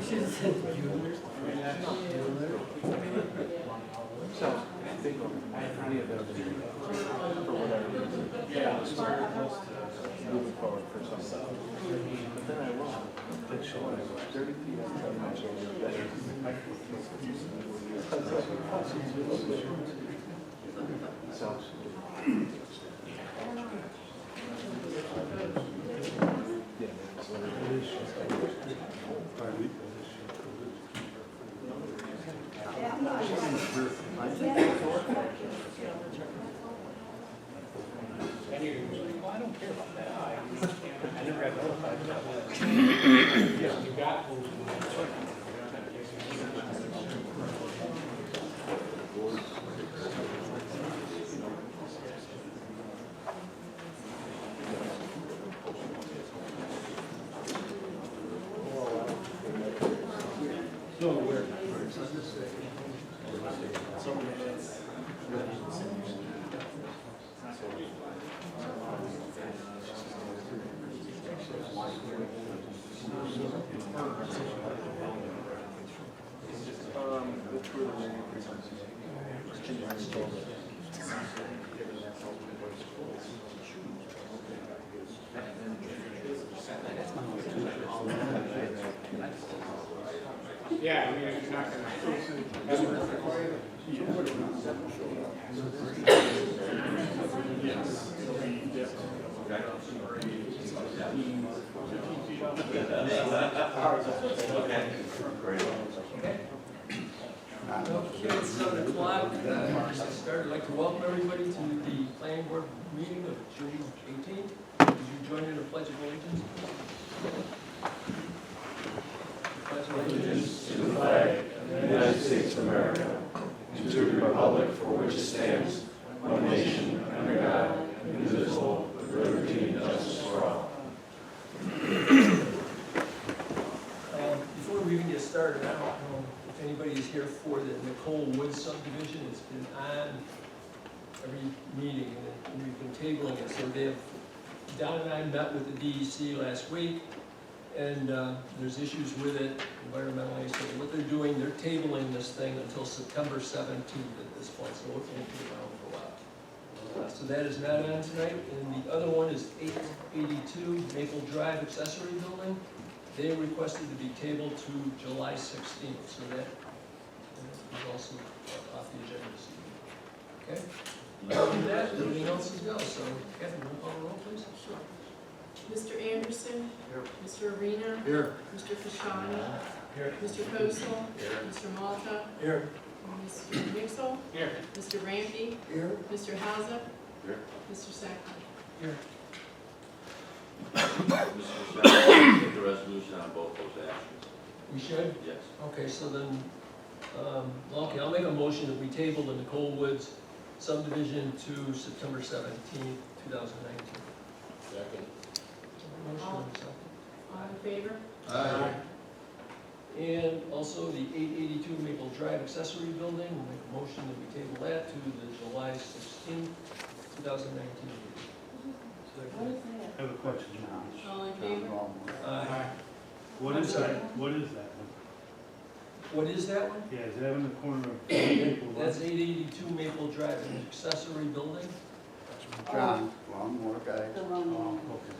So, they go, any of those, for whatever reason, moving forward for some stuff. But then I will, they show it 30 feet up from my shoulder. So, yeah, that's what it is. Well, I don't care about that. I never got notified about that. Yeah, you got. No, where? Yeah, I mean, if you're not gonna. Okay, it's 7 o'clock. I'd like to welcome everybody to the planning board meeting of June 18th. Would you join in the pledge of allegiance? Pledge of allegiance To the flag of the United States of America, to the republic for which it stands, one nation, under God, indivisible, with liberty and justice for all. Before we even get started, I don't know if anybody is here for the Nicole Woods subdivision. It's been on every meeting, and we've been tabling it. So Don and I met with the DEC last week, and there's issues with it environmentally. So what they're doing, they're tabling this thing until September 17th at this point. So it's going to be around for a while. So that is not on tonight. And the other one is 882 Maple Drive accessory building. They requested to be tabled to July 16th. So that is also off the agenda this evening. Okay? Other than that, everything else is go. So, Catherine, will you call the roll, please? Sure. Mr. Anderson? Here. Mr. Arena? Here. Mr. Kashani? Here. Mr. Kosel? Here. Mr. Malta? Here. Mr. Mixel? Here. Mr. Rampy? Here. Mr. Hauser? Here. Mr. Sackler? Here. Mr. Chairman, take the resolution on both those actions. We should? Yes. Okay, so then, okay, I'll make a motion that we table the Nicole Woods subdivision to September 17th, 2019. Second. Motion and a second. All in favor? Aye. And also the 882 Maple Drive accessory building, we'll make a motion that we table that to the July 16th, 2019 meeting. I have a question. All in favor? What is that? What is that one? What is that one? Yeah, is that in the corner of Maple? That's 882 Maple Drive, an accessory building. John, one more guy. Oh, okay.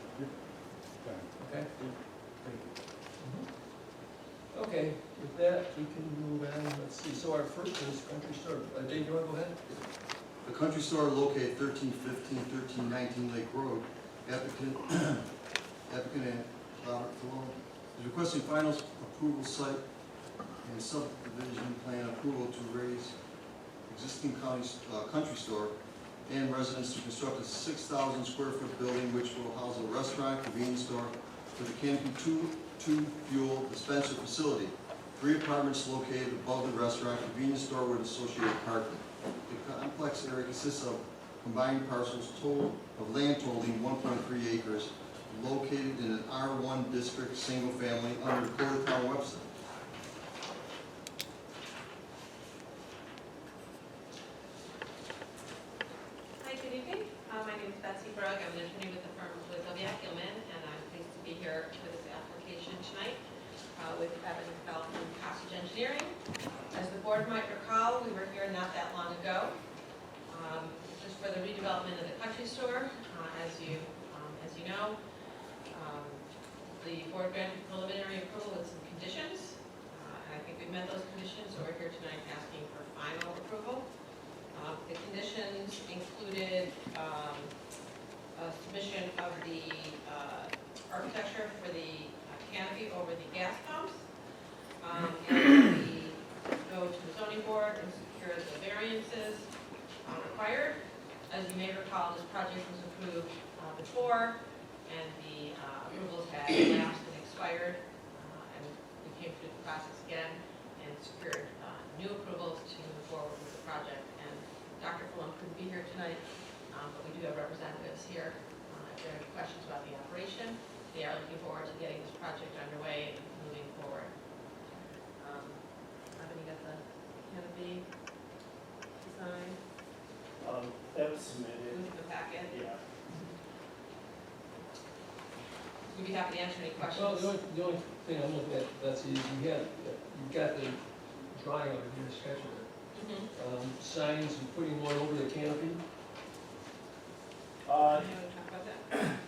Okay. Okay, with that, we can move on. Let's see, so our first is Country Store. Dave, you want to go ahead? The country store located 1315, 1319 Lake Road. Applicant and Robert Falone is requesting final approval site and subdivision plan approval to raise existing country store and residents to construct a 6,000 square foot building which will house a restaurant, convenience store with a Canopy 2 fuel dispenser facility. 3 apartments located above the restaurant, convenience store with associated parking. The complex area consists of combined parcels of land totaling 1.3 acres, located in an R1 district, single family, under the Code of Town Webster. Hi, good evening. My name is Betsy Brugg. I'm an attorney with the firm of Wizowiak Gilman, and I'm pleased to be here for this application tonight with Evan Fell not that long ago. Just for the redevelopment of the country store, as you know. The board granted preliminary approval with some conditions, and I think we've met those conditions, so we're here tonight asking for final approval. The conditions included a submission of the architecture for the canopy over the gas pumps, and we go to the zoning board and secure the variances required. As you may recall, this project was approved before, and the approvals had lapsed and expired, and we came through the process again and secured new approvals to move forward with the project. And Dr. Fulham couldn't be here tonight, but we do have representatives here. If there are any questions about the operation, they are looking forward to getting this project underway and moving forward. Have you got the canopy design? That was submitted, In the packet? yeah. We'd be happy to answer any questions. Well, the only thing I'm looking at, Betsy, is you've got the drawing of it here, sketch of it. Signs, and putting one over the canopy. You want to talk about that?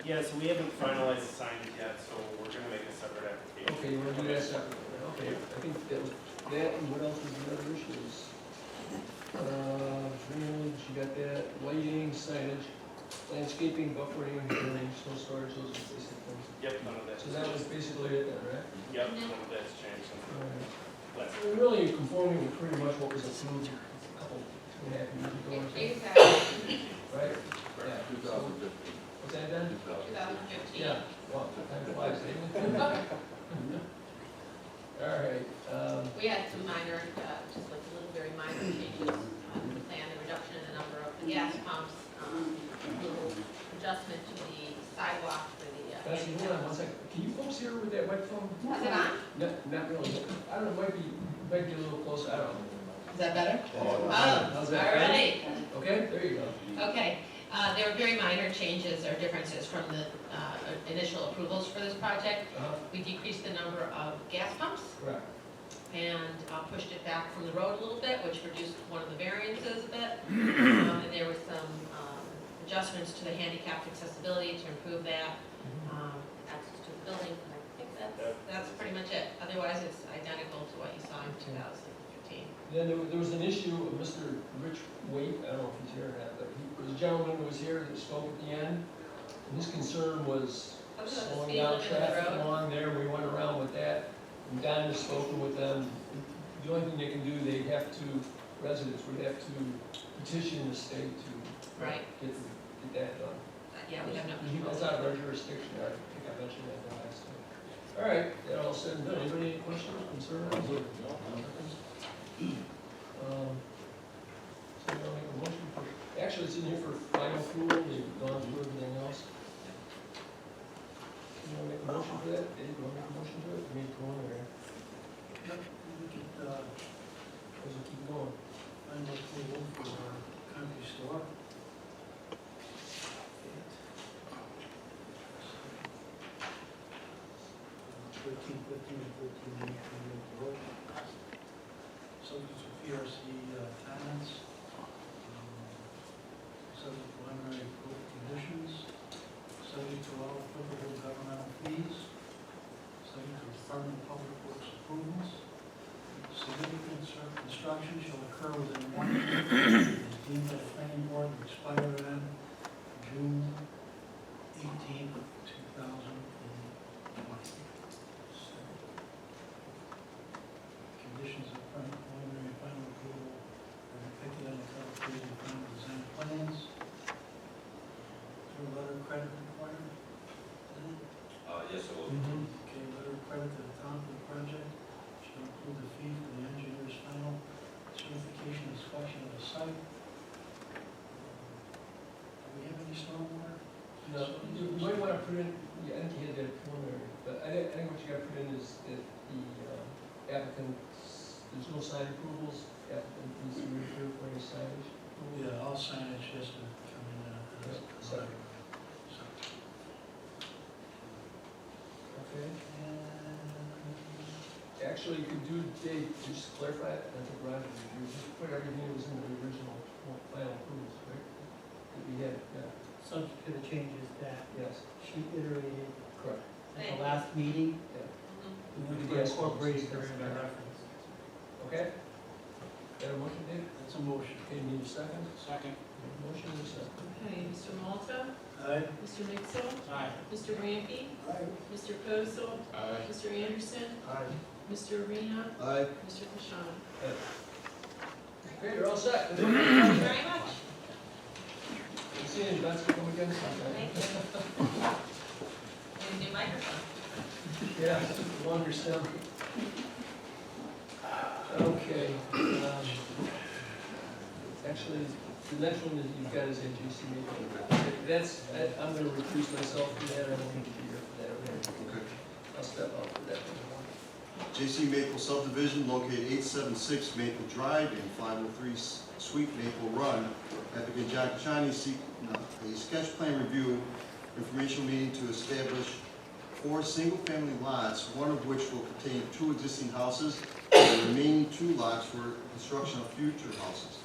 Yeah, so we haven't finalized the signage yet, so we're gonna make a separate application. Okay, you wanna do that separately, okay, I think that was, that, and what else was the other issues? Drainage, you got that, lighting, signage, landscaping, buffering, drainage, snow storage, those are basic things. Yep, none of that's. So that was basically it then, right? Yep, none of that's changed since Alright. last. We're really conforming with pretty much what was approved a couple, 2.5 years ago or so, Exactly, right? Correct, Yeah. 2015. What's that then? 2015. Yeah, wow, time flies, doesn't it? Alright, We had some minor, just like little very minor changes to the plan, the reduction in the number of the gas pumps, little adjustment to the sidewalk for the. Betsy, hold on one second, can you folks hear with that microphone? Is it on? Not really, I don't know, might be a little closer, I don't know. Is that better? How's that? All right. Okay, there you go. Okay, there were very minor changes or differences from the initial approvals for this project. We decreased the number of gas pumps Correct. and pushed it back from the road a little bit, which reduced one of the variances a bit. And there were some adjustments to the handicapped accessibility to improve that, access to the building. And I think that's pretty much it. Otherwise, it's identical to what you saw in 2015. Then there was an issue of Mr. Rich Waite, I don't know if he's here or not, but he was a gentleman who was here that spoke at the end. And his concern was Something about the slowing speed down limit of the traffic road. along there, we went around with that. And Don has spoken with them. The only thing they can do, they have to, residents would have to petition the state to Right. get that done. Yeah, we have no That's control. out of our jurisdiction, I think I mentioned that the last time. All right, that all said and done, anybody any questions, concerns? So I'll make a motion for, actually, it's in here for final approval, they've gone through everything else. You wanna make a motion for that? Dave, you wanna make a motion to it? Made preliminary. Yep, we could, As we keep going. find a approval for our country store. 1315 and 1318 Road. Subject to PRC comments. Subject to preliminary approval conditions. Subject to all applicable governmental fees. Subject to Department of Public Works approvals. Significant construction shall occur within 1 year. Is deemed by the planning board to expire on June 18th, 2020. Conditions of preliminary and final approval are depicted on the cover page of final design plans. Is there a letter of credit required? Yes, it will. Okay, letter of credit to the town for the project shall include the fee for the engineer's final certification inspection of the site. Do we have any stormwater? No, you might wanna put in, yeah, I think you had that preliminary, but I think what you gotta put in is that the applicants, there's no sign approvals, applicant needs to refer for any signage. approval. Yeah, all signage has to come in as. Sorry. So, Okay, and actually, Actually, you could do, Dave, just clarify it, I think Roger, you just put everything that was in the original final approvals, right? That we had, yeah, Subject to the changes that yes, she iterated correct. at the last meeting. Mhm. We want to incorporate her in the reference. Okay? Got a motion, Dave? That's a motion. Okay, need a second? Second. Motion and a second. Okay, Mr. Malta, Aye. Mr. Mixel, Aye. Mr. Rampy, Mr. Kosel, Mr. Anderson, Aye. Mr. Arena, Aye. Mr. Pashon. Okay, you're all set. Thank you very much. See you, let's come again sometime. Thank you. And a new microphone. Yeah, longer stem. Okay. Actually, the next one that you've got is AGC Maple. That's, I'm gonna recuse myself from that, I don't need to be here for that. Okay. I'll step out for that one. J.C. Maple subdivision located 876 Maple Drive and 503 Sweet Maple Run. Applicant John Kashani seek a sketch plan review informational meeting to establish 4 single-family lots, one of which will contain 2 existing houses, and the remaining 2 lots for construction of future houses.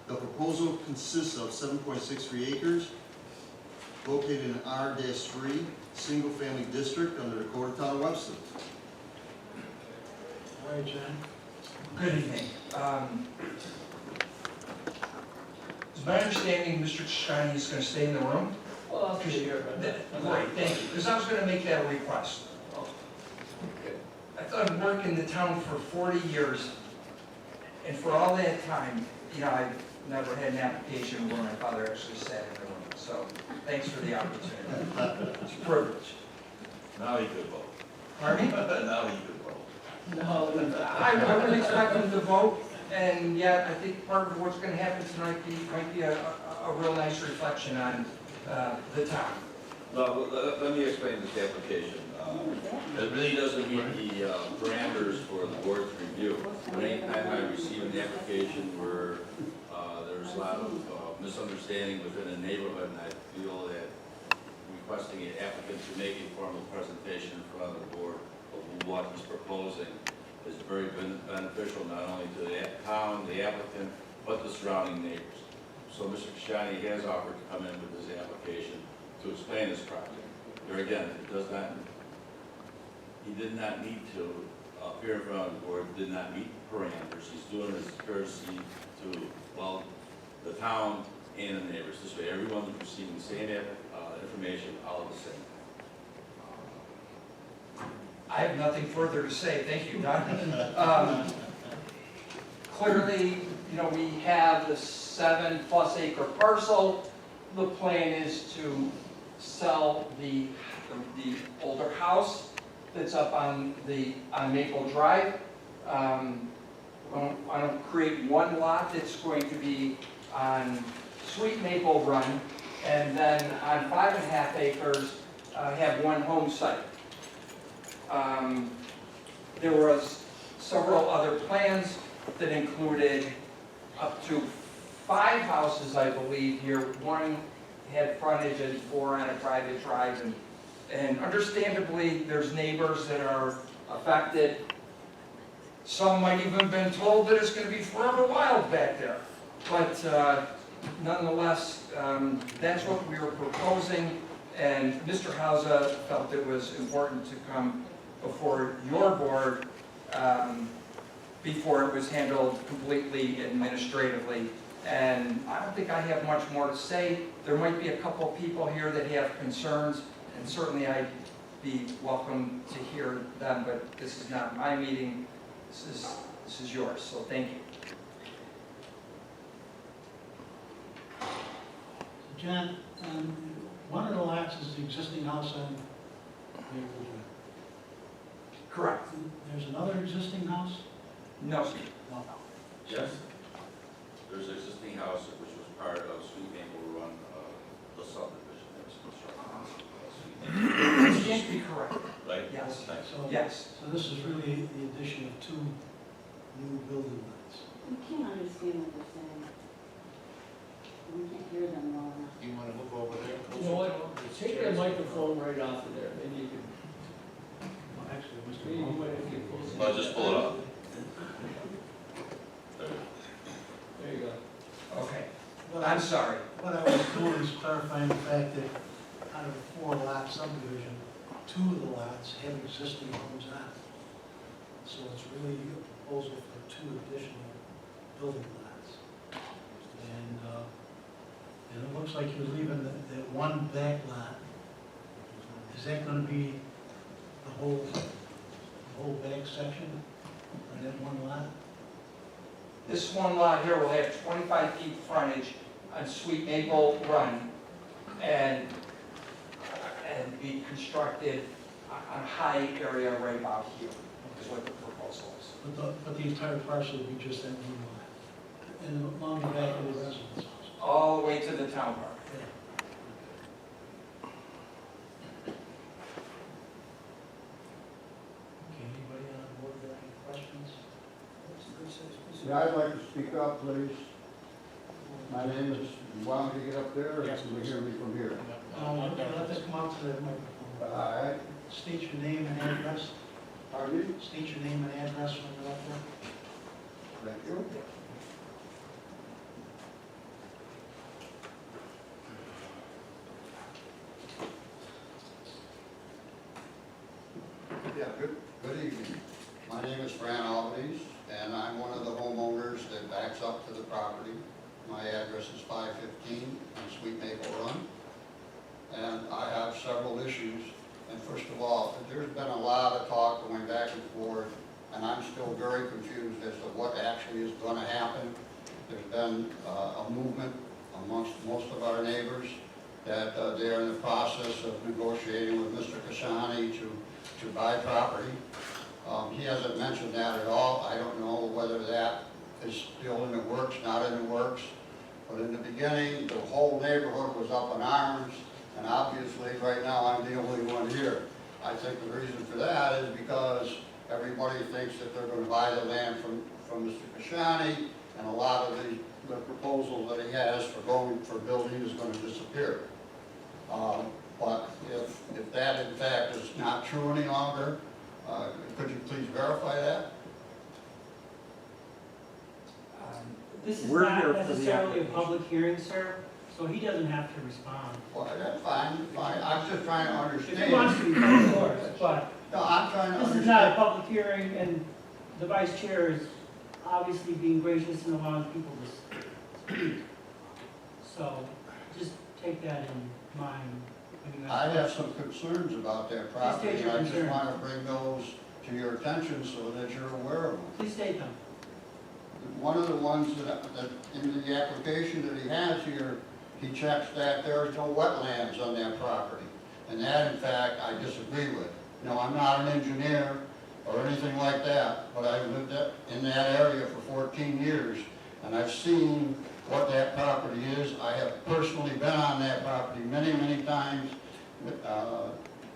The proposal consists of 7.63 acres located in R-3, single-family district under the Code of Town of Webster. All right, John. Good evening. Is my understanding Mr. Shiny is going to stay in the room? Well, I'll stay here, but. Great, thank you, because I was going to make that a request. I thought I'd worked in the town for 40 years, and for all that time, you know, I've never had an application where my father actually sat in the room. So, thanks for the opportunity. It's a privilege. Now you could vote. Pardon me? Now you could vote. No, I would expect them to vote, and yet I think part of what's going to happen tonight might be a real nice reflection on the town. No, let me explain this application. It really doesn't meet the parameters for the board's review. Anytime I receive an application where there's a lot of misunderstanding within a neighborhood, and I feel that requesting an applicant to make a formal presentation in front of the board of what he's proposing is very beneficial not only to the town, the applicant, but the surrounding neighbors. So Mr. Kashani has offered to come in with his application to explain his project. There again, it does not, he did not need to appear in front of the board, did not meet parameters. He's doing his courtesy to, well, the town and the neighbors. This way, everyone is receiving the same information, all the same. I have nothing further to say. Thank you, Don. Clearly, you know, we have the 7+ acre parcel. The plan is to sell the older house that's up on Maple Drive. I want to create one lot that's going to be on Sweet Maple Run, and then on 5.5 acres, have one home site. There was several other plans that included up to 5 houses, I believe, here. One had frontage and 4 on a private drive, and understandably, there's neighbors that are affected. Some might even have been told that it's going to be forever wild back there. But nonetheless, that's what we were proposing, and Mr. Hauser felt it was important to come before your board before it was handled completely administratively. And I don't think I have much more to say. There might be a couple people here that have concerns, and certainly I'd be welcome to hear them, but this is not my meeting. This is yours, so thank you. So John, one of the lots is the existing house on Maple Drive. Correct. There's another existing house? No, sir. No. Yes. There's an existing house which was part of Sweet Maple Run, the subdivision that was constructed. You can't be correct. Right? Yes. Thanks. So, Yes. So this is really the addition of 2 new building lots. We can't understand what they're saying. We can't hear them well enough. You wanna move over there? You know what, take that microphone right off of there, maybe you can. Actually, Mr. Maybe you Malone. might have to get closer. Well, just pull it up. There you go. Okay, What I'm I, sorry. what I was doing is clarifying the fact that out of a 4-lot subdivision, 2 of the lots have existing homes on it. So it's really a proposal for 2 additional building lots. And it looks like you're leaving that one back lot. Is that gonna be the whole back section on that one lot? This one lot here will have 25 feet frontage on Sweet Maple Run and be constructed on a high area right about here, is what the proposal is. But the entire parcel would be just that one lot, and along the back of the residence house. All the way to the town park. Okay, anybody on board got any questions? Yeah, I'd like to speak up, please. My name is, you want me to get up there, or can you hear me from here? Let this come out to the microphone. All right, State your name and address. pardon me? State your name and address when you're up there. Thank you. Yeah, good evening. My name is Fran Albanese, and I'm one of the homeowners that backs up to the property. My address is 515 on Sweet Maple Run. And I have several issues. And first of all, there's been a lot of talk going back and forth, and I'm still very confused as to what actually is going to happen. There's been a movement amongst most of our neighbors that they're in the process of negotiating with Mr. Kashani to buy property. He hasn't mentioned that at all. I don't know whether that is still in the works, not in the works. But in the beginning, the whole neighborhood was up in arms, and obviously right now I'm the only one here. I think the reason for that is because everybody thinks that they're going to buy the land from Mr. Kashani, and a lot of the proposal that he has for building is going to disappear. But if that in fact is not true any longer, could you please verify that? This is We're not here for the necessarily a application. public hearing, sir, so he doesn't have to respond. Well, that's fine. I'm just trying to If understand. he wants to, of course, but No, I'm trying to this understand. is not a public hearing, and the vice chair is obviously being gracious and allowing people to speak. So just take that in mind. when you I ask have questions. some concerns about that Please property, state and your I just concerns. want to bring those to your attention so that you're aware of them. Please state them. One of the ones that in the application that he has here, he checks that there's no wetlands on that property. And that, in fact, I disagree with. No, I'm not an engineer or anything like that, but I've lived in that area for 14 years, and I've seen what that property is. I have personally been on that property many, many times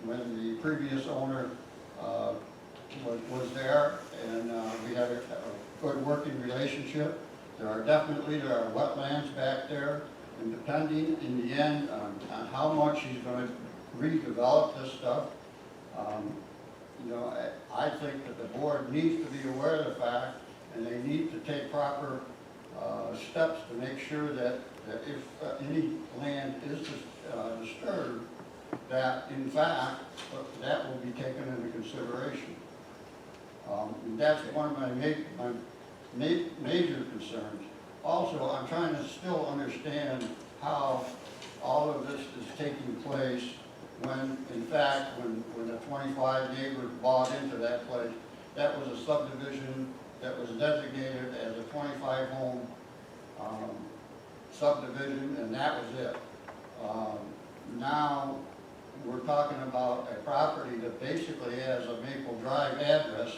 when the previous owner was there, and we had a good working relationship. There are wetlands back there, and depending in the end on how much he's going to redevelop this stuff, you know, I think that the board needs to be aware of the fact, and they need to take proper steps to make sure that if any land is disturbed, that in fact, that will be taken into consideration. And that's one of my major concerns. Also, I'm trying to still understand how all of this is taking place when, in fact, when the 25 neighbors bought into that place, that was a subdivision that was designated as a 25-home subdivision, and that was it. Now, we're talking about a property that basically has a Maple Drive address,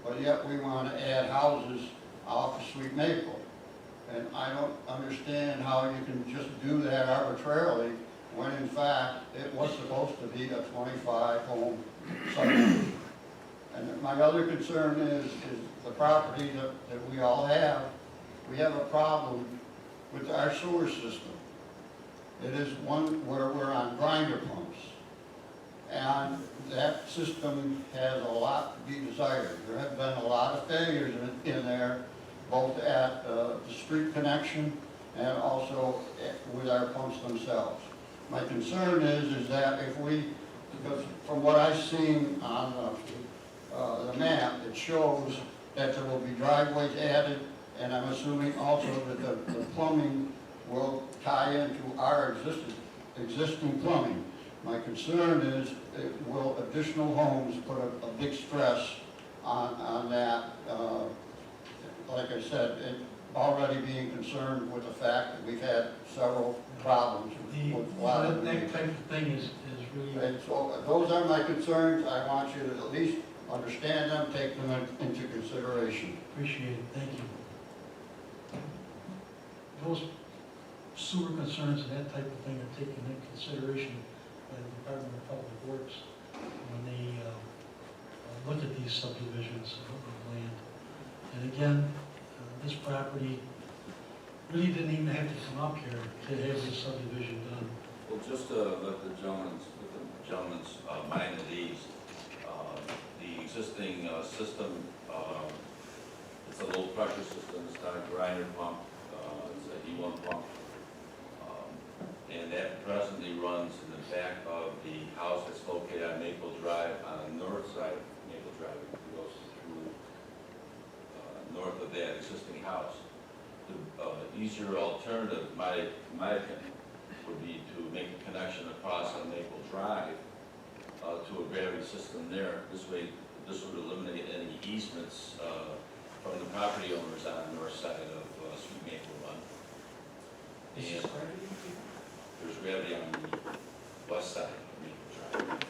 but yet we want to add houses off of Sweet Maple. And I don't understand how you can just do that arbitrarily when in fact it was supposed to be a 25-home subdivision. And my other concern is the property that we all have. We have a problem with our sewer system. It is one where we're on grinder pumps. and that system has a lot to be desired. There have been a lot of failures in there, both at the street connection and also with our pumps themselves. My concern is that if we, because from what I've seen on the map, it shows that there will be driveways added, and I'm assuming also that the plumbing will tie into our existing plumbing. My concern is, will additional homes put a big stress on that? Like I said, already being concerned with the fact that we've had several problems with a lot of That type of thing is really. And so those are my concerns. I want you to at least understand them, take them into consideration. Appreciate it, thank you. Those sewer concerns and that type of thing are taken into consideration by the Department of Public Works when they look at these subdivisions of land. And again, this property really didn't even have to come up here to have this subdivision done. Well, just to let the gentleman's mind at ease, the existing system, it's a low pressure system, it's not a grinder pump, it's a E1 pump. And that presently runs in the back of the house that's located on Maple Drive, on the north side of Maple Drive. It goes through north of that existing house. The easier alternative, my opinion, would be to make a connection across on Maple Drive to a gravity system there. This way, this would eliminate any easements from the property owners on the north side of Sweet Maple Run. And there's gravity on the west side of Maple Drive.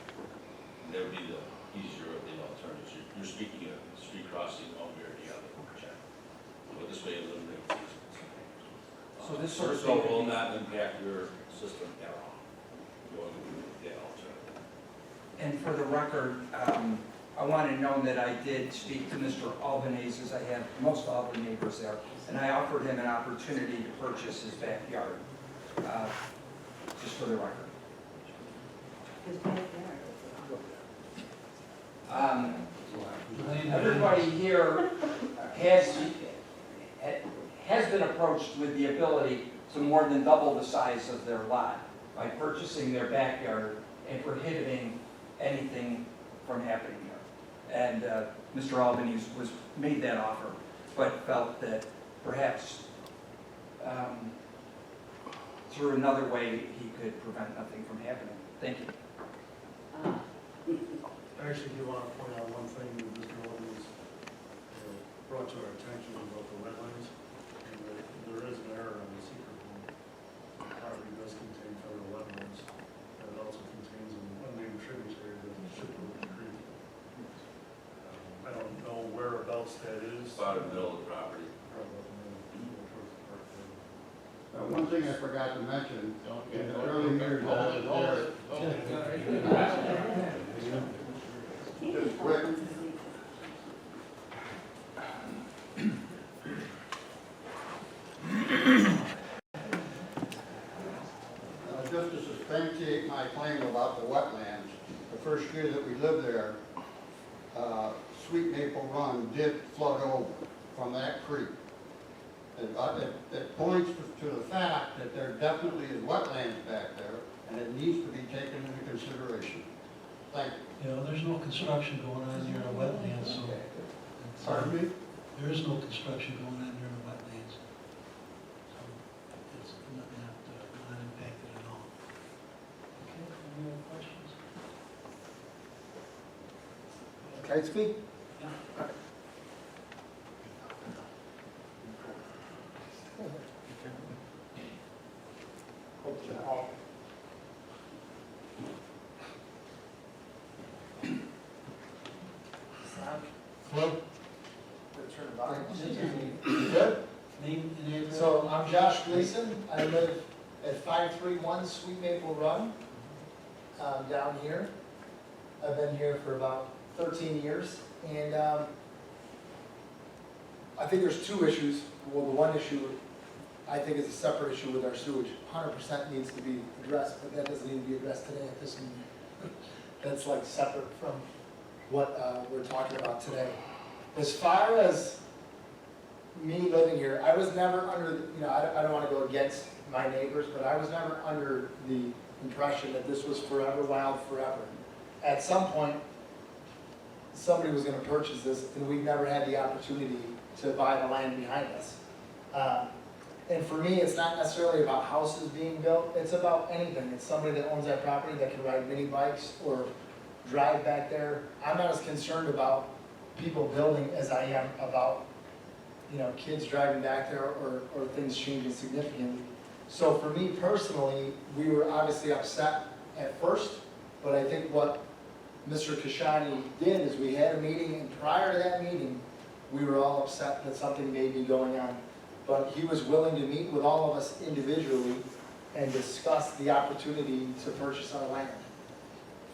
And that would be the easier of the alternatives. You're speaking of street crossing one way or the other. But this way it eliminates easements. So this sort of So thing will not impact your system at all. Going with that alternative. And for the record, I want to know that I did speak to Mr. Albanese, as I have most all the neighbors there, and I offered him an opportunity to purchase his backyard, just for the record. His backyard. Everybody here has been approached with the ability to more than double the size of their lot by purchasing their backyard and prohibiting anything from happening here. And Mr. Albanese made that offer, but felt that perhaps through another way he could prevent nothing from happening. Thank you. I actually do want to point out one thing that Mr. Williams brought to our attention about the wetlands, and that there is an error on the secret one. The property does contain federal wetlands, and it also contains an unnamed tributary to Shipwood Creek. I don't know whereabouts that is. About in the middle of the property. One thing I forgot to mention, in the early years, just quick, just to substantiate my claim about the wetlands, the first year that we lived there, Sweet Maple Run did flood over from that creek. It points to the fact that there definitely is wetlands back there, and it needs to be taken into consideration. Thank you. You know, there's no construction going on near the wetlands, so. it's, Pardon me? There is no construction going on near the wetlands. So it's not impacted at all. Okay, any other questions? Can I speak? Yeah. Hello? Good. Name and address? So I'm Josh Gleason. I live at 531 Sweet Maple Run, down here. I've been here for about 13 years. And I think there's two issues. Well, the one issue I think is a separate issue with our sewage. 100% needs to be addressed, but that doesn't need to be addressed today at this meeting. that's like separate from what we're talking about today. As far as me living here, I was never under, I don't want to go against my neighbors, but I was never under the impression that this was forever wild forever. At some point, somebody was going to purchase this, and we've never had the opportunity to buy the land behind us. And for me, it's not necessarily about houses being built, it's about anything. It's somebody that owns that property that can ride mini bikes or drive back there. I'm not as concerned about people building as I am about, kids driving back there or things changing significantly. So for me personally, we were obviously upset at first, but I think what Mr. Kashani did is we had a meeting, and prior to that meeting, we were all upset that something may be going on. But he was willing to meet with all of us individually and discuss the opportunity to purchase our land.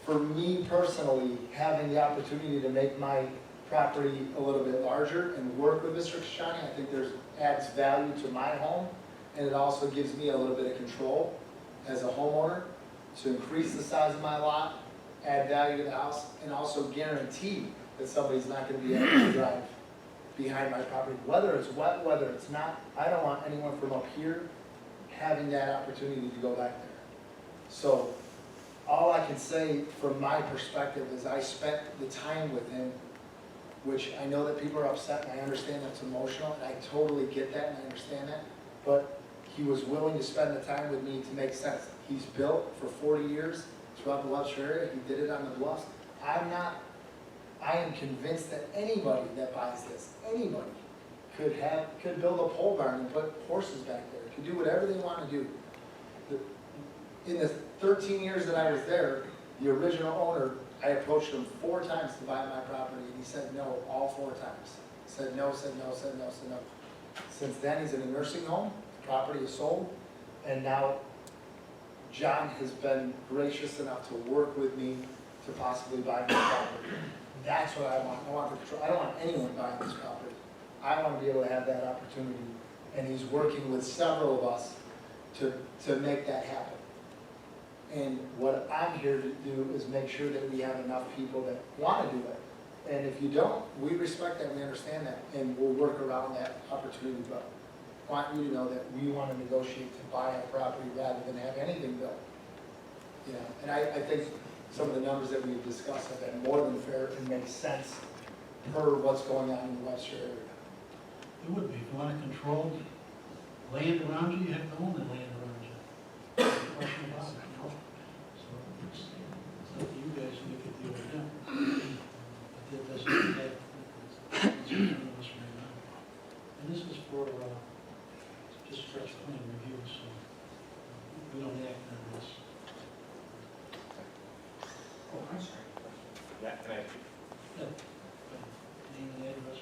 For me personally, having the opportunity to make my property a little bit larger and work with Mr. Kashani, I think adds value to my home, and it also gives me a little bit of control as a homeowner to increase the size of my lot, add value to the house, and also guarantee that somebody's not going to be able to drive behind my property. Whether it's wet, whether it's not, I don't want anyone from up here having that opportunity to go back there. So all I can say from my perspective is I spent the time with him, which I know that people are upset, and I understand that's emotional, and I totally get that and I understand that, but he was willing to spend the time with me to make sense. He's built for 40 years throughout the Webster area. He did it on the bluffs. I am convinced that anybody that buys this, anybody, could build a pole barn and put horses back there, could do whatever they want to do. In the 13 years that I was there, the original owner, I approached him 4 times to buy my property, and he said no all 4 times. Said no, said no, said no, said no. Since then, he's in a nursing home, the property is sold, and now John has been gracious enough to work with me to possibly buy my property. That's what I want. I want the control. I don't want anyone buying this property. I want to be able to have that opportunity, and he's working with several of us to make that happen. And what I'm here to do is make sure that we have enough people that want to do it. And if you don't, we respect that, we understand that, and we'll work around that opportunity. But I want you to know that we want to negotiate to buy a property rather than have anything built. And I think some of the numbers that we've discussed have been more than fair and make sense per what's going on in the Webster area. It would be, if you want to control land around you, you have to own the land around you. No question about it, So it's up to you guys to make a deal with them. But that doesn't mean that it's in front of us right now. And this is for, just fresh plan review, so we don't act on this. Oh, I'm sorry. Yeah, can I? Yeah. Name and address.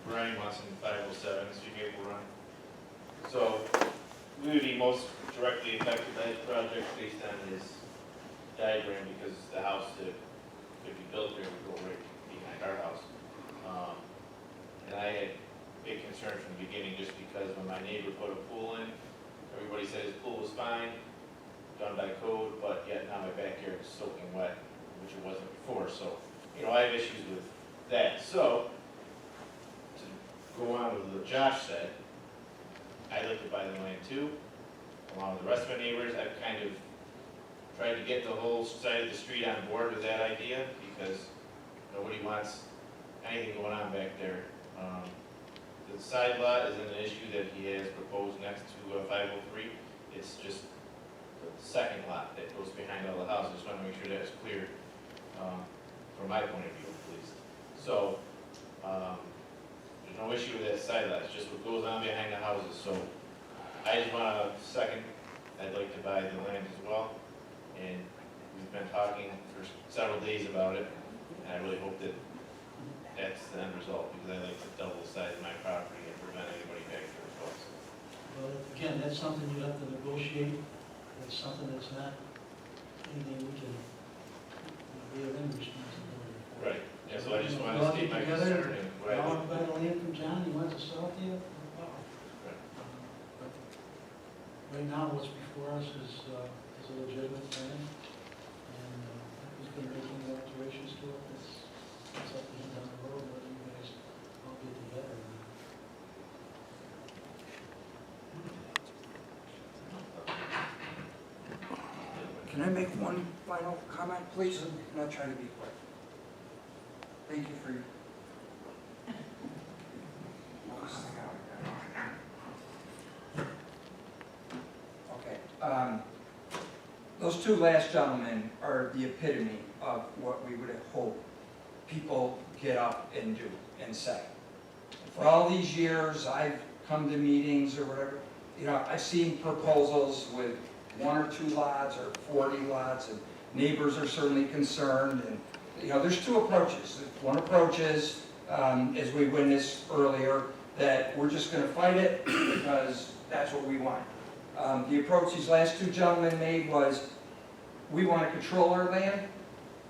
Ryan Watson, 507 Street Maple Run. So, we would be most directly affected by the project based on this diagram because the house that could be built there would go right behind our house. And I had big concern from the beginning just because when my neighbor put a pool in, everybody said his pool was fine, done by code, but yet now my backyard is soaking wet, which it wasn't before. So, I have issues with that. So, to go on with what Josh said, I like to buy the land too, along with the rest of my neighbors. I've kind of tried to get the whole side of the street on board with that idea because nobody wants anything going on back there. The side lot isn't an issue that he has proposed next to 503. It's just the second lot that goes behind all the houses. Just want to make sure that's clear from my point of view, at least. So there's no issue with that side lot. It's just what goes on behind the houses. So I just want to second. I'd like to buy the land as well, and we've been talking for several days about it. And I really hope that that's the end result because I like to double the size of my property and prevent anybody back there as well. Well, again, that's something you have to negotiate. That's something that's not anything we can, we have any responsibility for. Right. Yeah, so I just want to state my concern and what I I want think. to buy the land from John, he wants to sell it to you. Wow. Right. But right now, what's before us is is a legitimate plan, and he's been making alterations to it. It's up to him down the road, whether you guys all get together. Can I make one final comment, please? And I'll try to be quick. Thank you for your... Okay. Those two last gentlemen are the epitome of what we would hope people get up and do and say. For all these years, I've come to meetings or whatever, you know, I've seen proposals with 1 or 2 lots or 40 lots, and neighbors are certainly concerned. And you know, there's 2 approaches. One approach is, as we witnessed earlier, that we're just going to fight it because that's what we want. The approach these last 2 gentlemen made was, we want to control our land,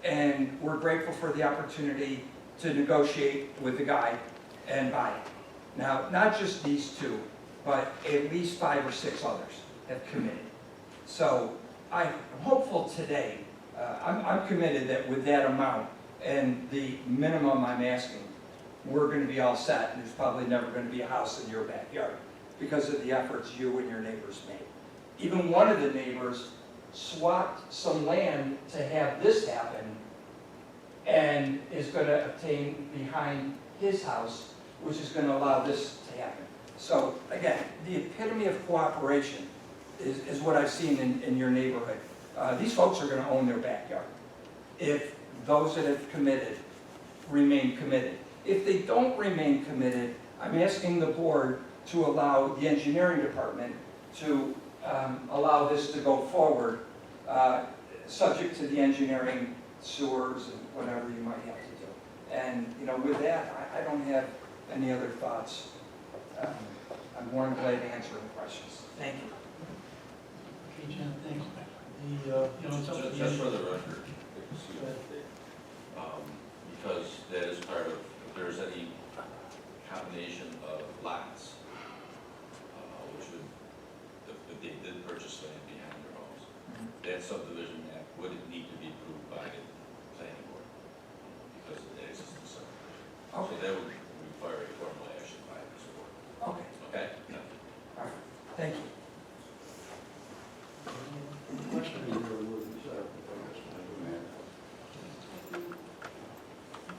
and we're grateful for the opportunity to negotiate with the guy and buy it. Now, not just these 2, but at least 5 or 6 others have committed. So I'm hopeful today, I'm committed that with that amount and the minimum I'm asking, we're going to be all set, and there's probably never going to be a house in your backyard because of the efforts you and your neighbors made. Even one of the neighbors swapped some land to have this happen and is going to obtain behind his house, which is going to allow this to happen. So again, the epitome of cooperation is what I've seen in your neighborhood. These folks are going to own their backyard if those that have committed remain committed. If they don't remain committed, I'm asking the board to allow the engineering department to allow this to go forward, subject to the engineering, sewers, and whatever you might have to do. And you know, with that, I don't have any other thoughts. I'm more than glad to answer any questions. Thank you. Okay, Jen, thanks. You know, it's up to the Just for the record, because that is part of, if there's any combination of lots, which would, if they did purchase land behind their homes, that subdivision map wouldn't need to be approved by the planning board because of the existing subdivision. So that would require a formal action by this board. Okay. Okay? All right. Thank you.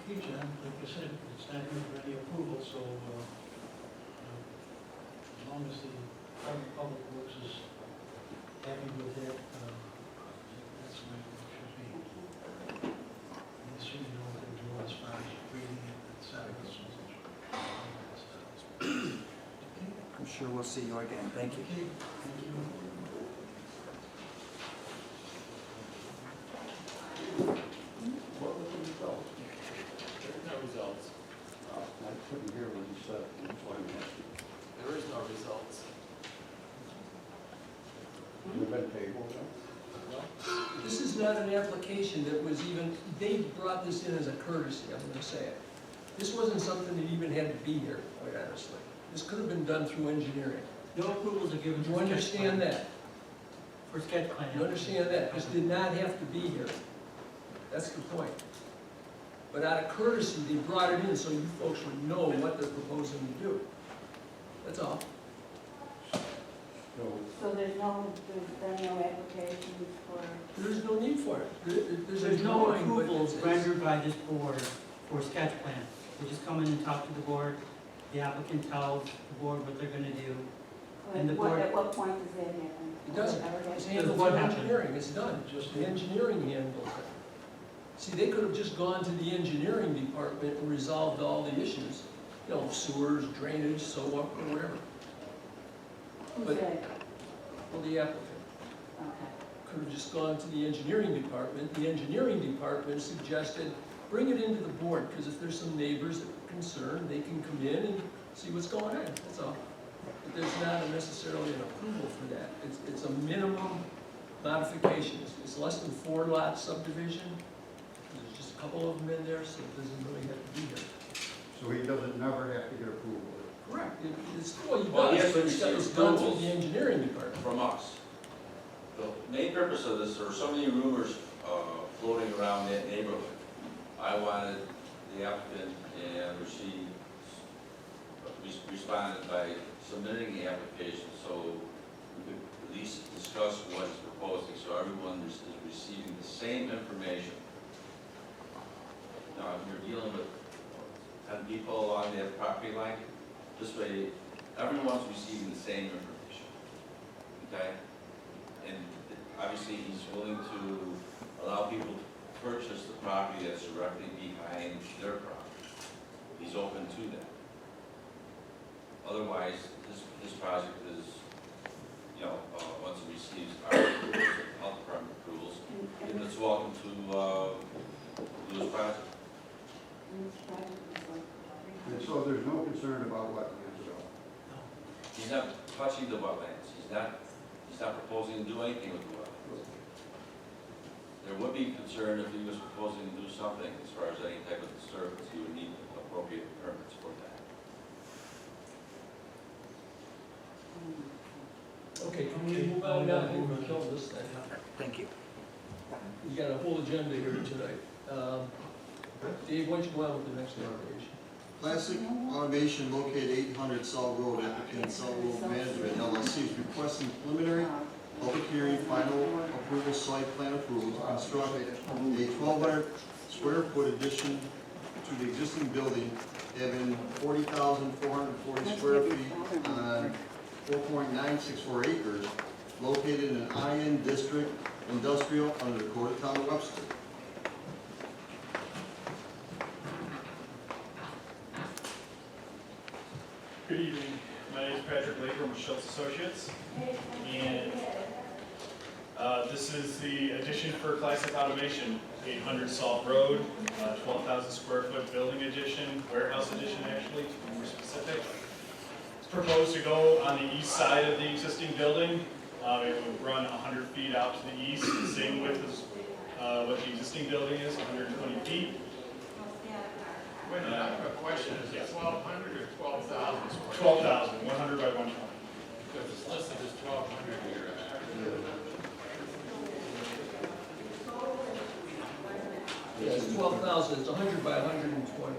Okay, John, like I said, it's not here for any approval, so as long as the Department of Public Works is happy with that, that's the way it should be. And they certainly know what they're doing as far as grading it, et cetera. Okay, I'm sure we'll see you again. Thank you. okay, thank you. What was the result? No results. I couldn't hear what you said, that's why I'm asking. There is no results. You've been tabled, then? This is not an application that was even, they brought this in as a courtesy, I'm gonna say it. This wasn't something that even had to be here, quite honestly. This could have been done through engineering. No approvals are given. Do you understand that? For sketch plan. You understand that? This did not have to be here. That's the point. But out of courtesy, they brought it in so you folks would know what they're proposing to do. That's all. So there's been no applications for, There's no need for it. There's a There's no drawing, but approvals it's- rendered by this board for sketch plan. They just come in and talk to the board, the applicant tells the board what they're gonna do. And the board- at what point does that happen? It doesn't. Ever It's happen? handled What through happened? engineering, it's done. The engineering handles it. See, they could have just gone to the engineering department and resolved all the issues. You know, sewers, drainage, so on, or whatever. Who's But- that? Well, the applicant Okay. could have just gone to the engineering department. The engineering department suggested, bring it into the board, because if there's some neighbors that are concerned, they can come in and see what's going on, that's all. But there's not necessarily an approval for that. It's a minimum modification. It's less than 4 lot subdivision. There's just a couple of them in there, so it doesn't really have to be there. So he doesn't never have to get approval? Correct. Well, he Well, he does, has to but it's receive done through approvals. the engineering department. From us. The main purpose of this, there were so many rumors floating around that neighborhood. I wanted the applicant and responded by submitting the application so we could at least discuss what is proposing, so everyone is receiving the same information. Now, if you're dealing with 10 people along that property line, this way everyone's receiving the same information, okay? And obviously, he's willing to allow people to purchase the property that's directly behind their property. He's open to that. Otherwise, this project is, once it receives our approvals, health department approvals, and it's welcome to do this project. And so there's no concern about wetlands at all? He's not touching the wetlands. He's not proposing to do anything with the wetlands. There would be concern if he was proposing to do something as far as any type of disturbance. He would need appropriate permits for that. Okay, can we move on now before we kill this thing? Thank you. We've got a whole agenda here tonight. Dave, why don't you go on with the next application? Classic Automation located 800 South Road, applicant South Road Management LLC is requesting preliminary public hearing, final approval, site plan approval to construct a 1,200 square foot addition to the existing building, having 40,440 square feet on 4.964 acres, located in an IN district industrial under the Code of Town of Webster. Good evening. My name is Patrick Laker with Schultz Associates. And this is the addition for Classic Automation, 800 Salt Road, 12,000 square foot building addition, warehouse addition actually, to be more specific. It's proposed to go on the east side of the existing building. It would run 100 feet out to the east, the same width as what the existing building is, 120 feet. Wait, I have a question, is it 1,200 or 12,000 square? 12,000, 100 by 120. Because it's listed as 1,200 here. Yeah, it's 12,000, it's 100 by 120.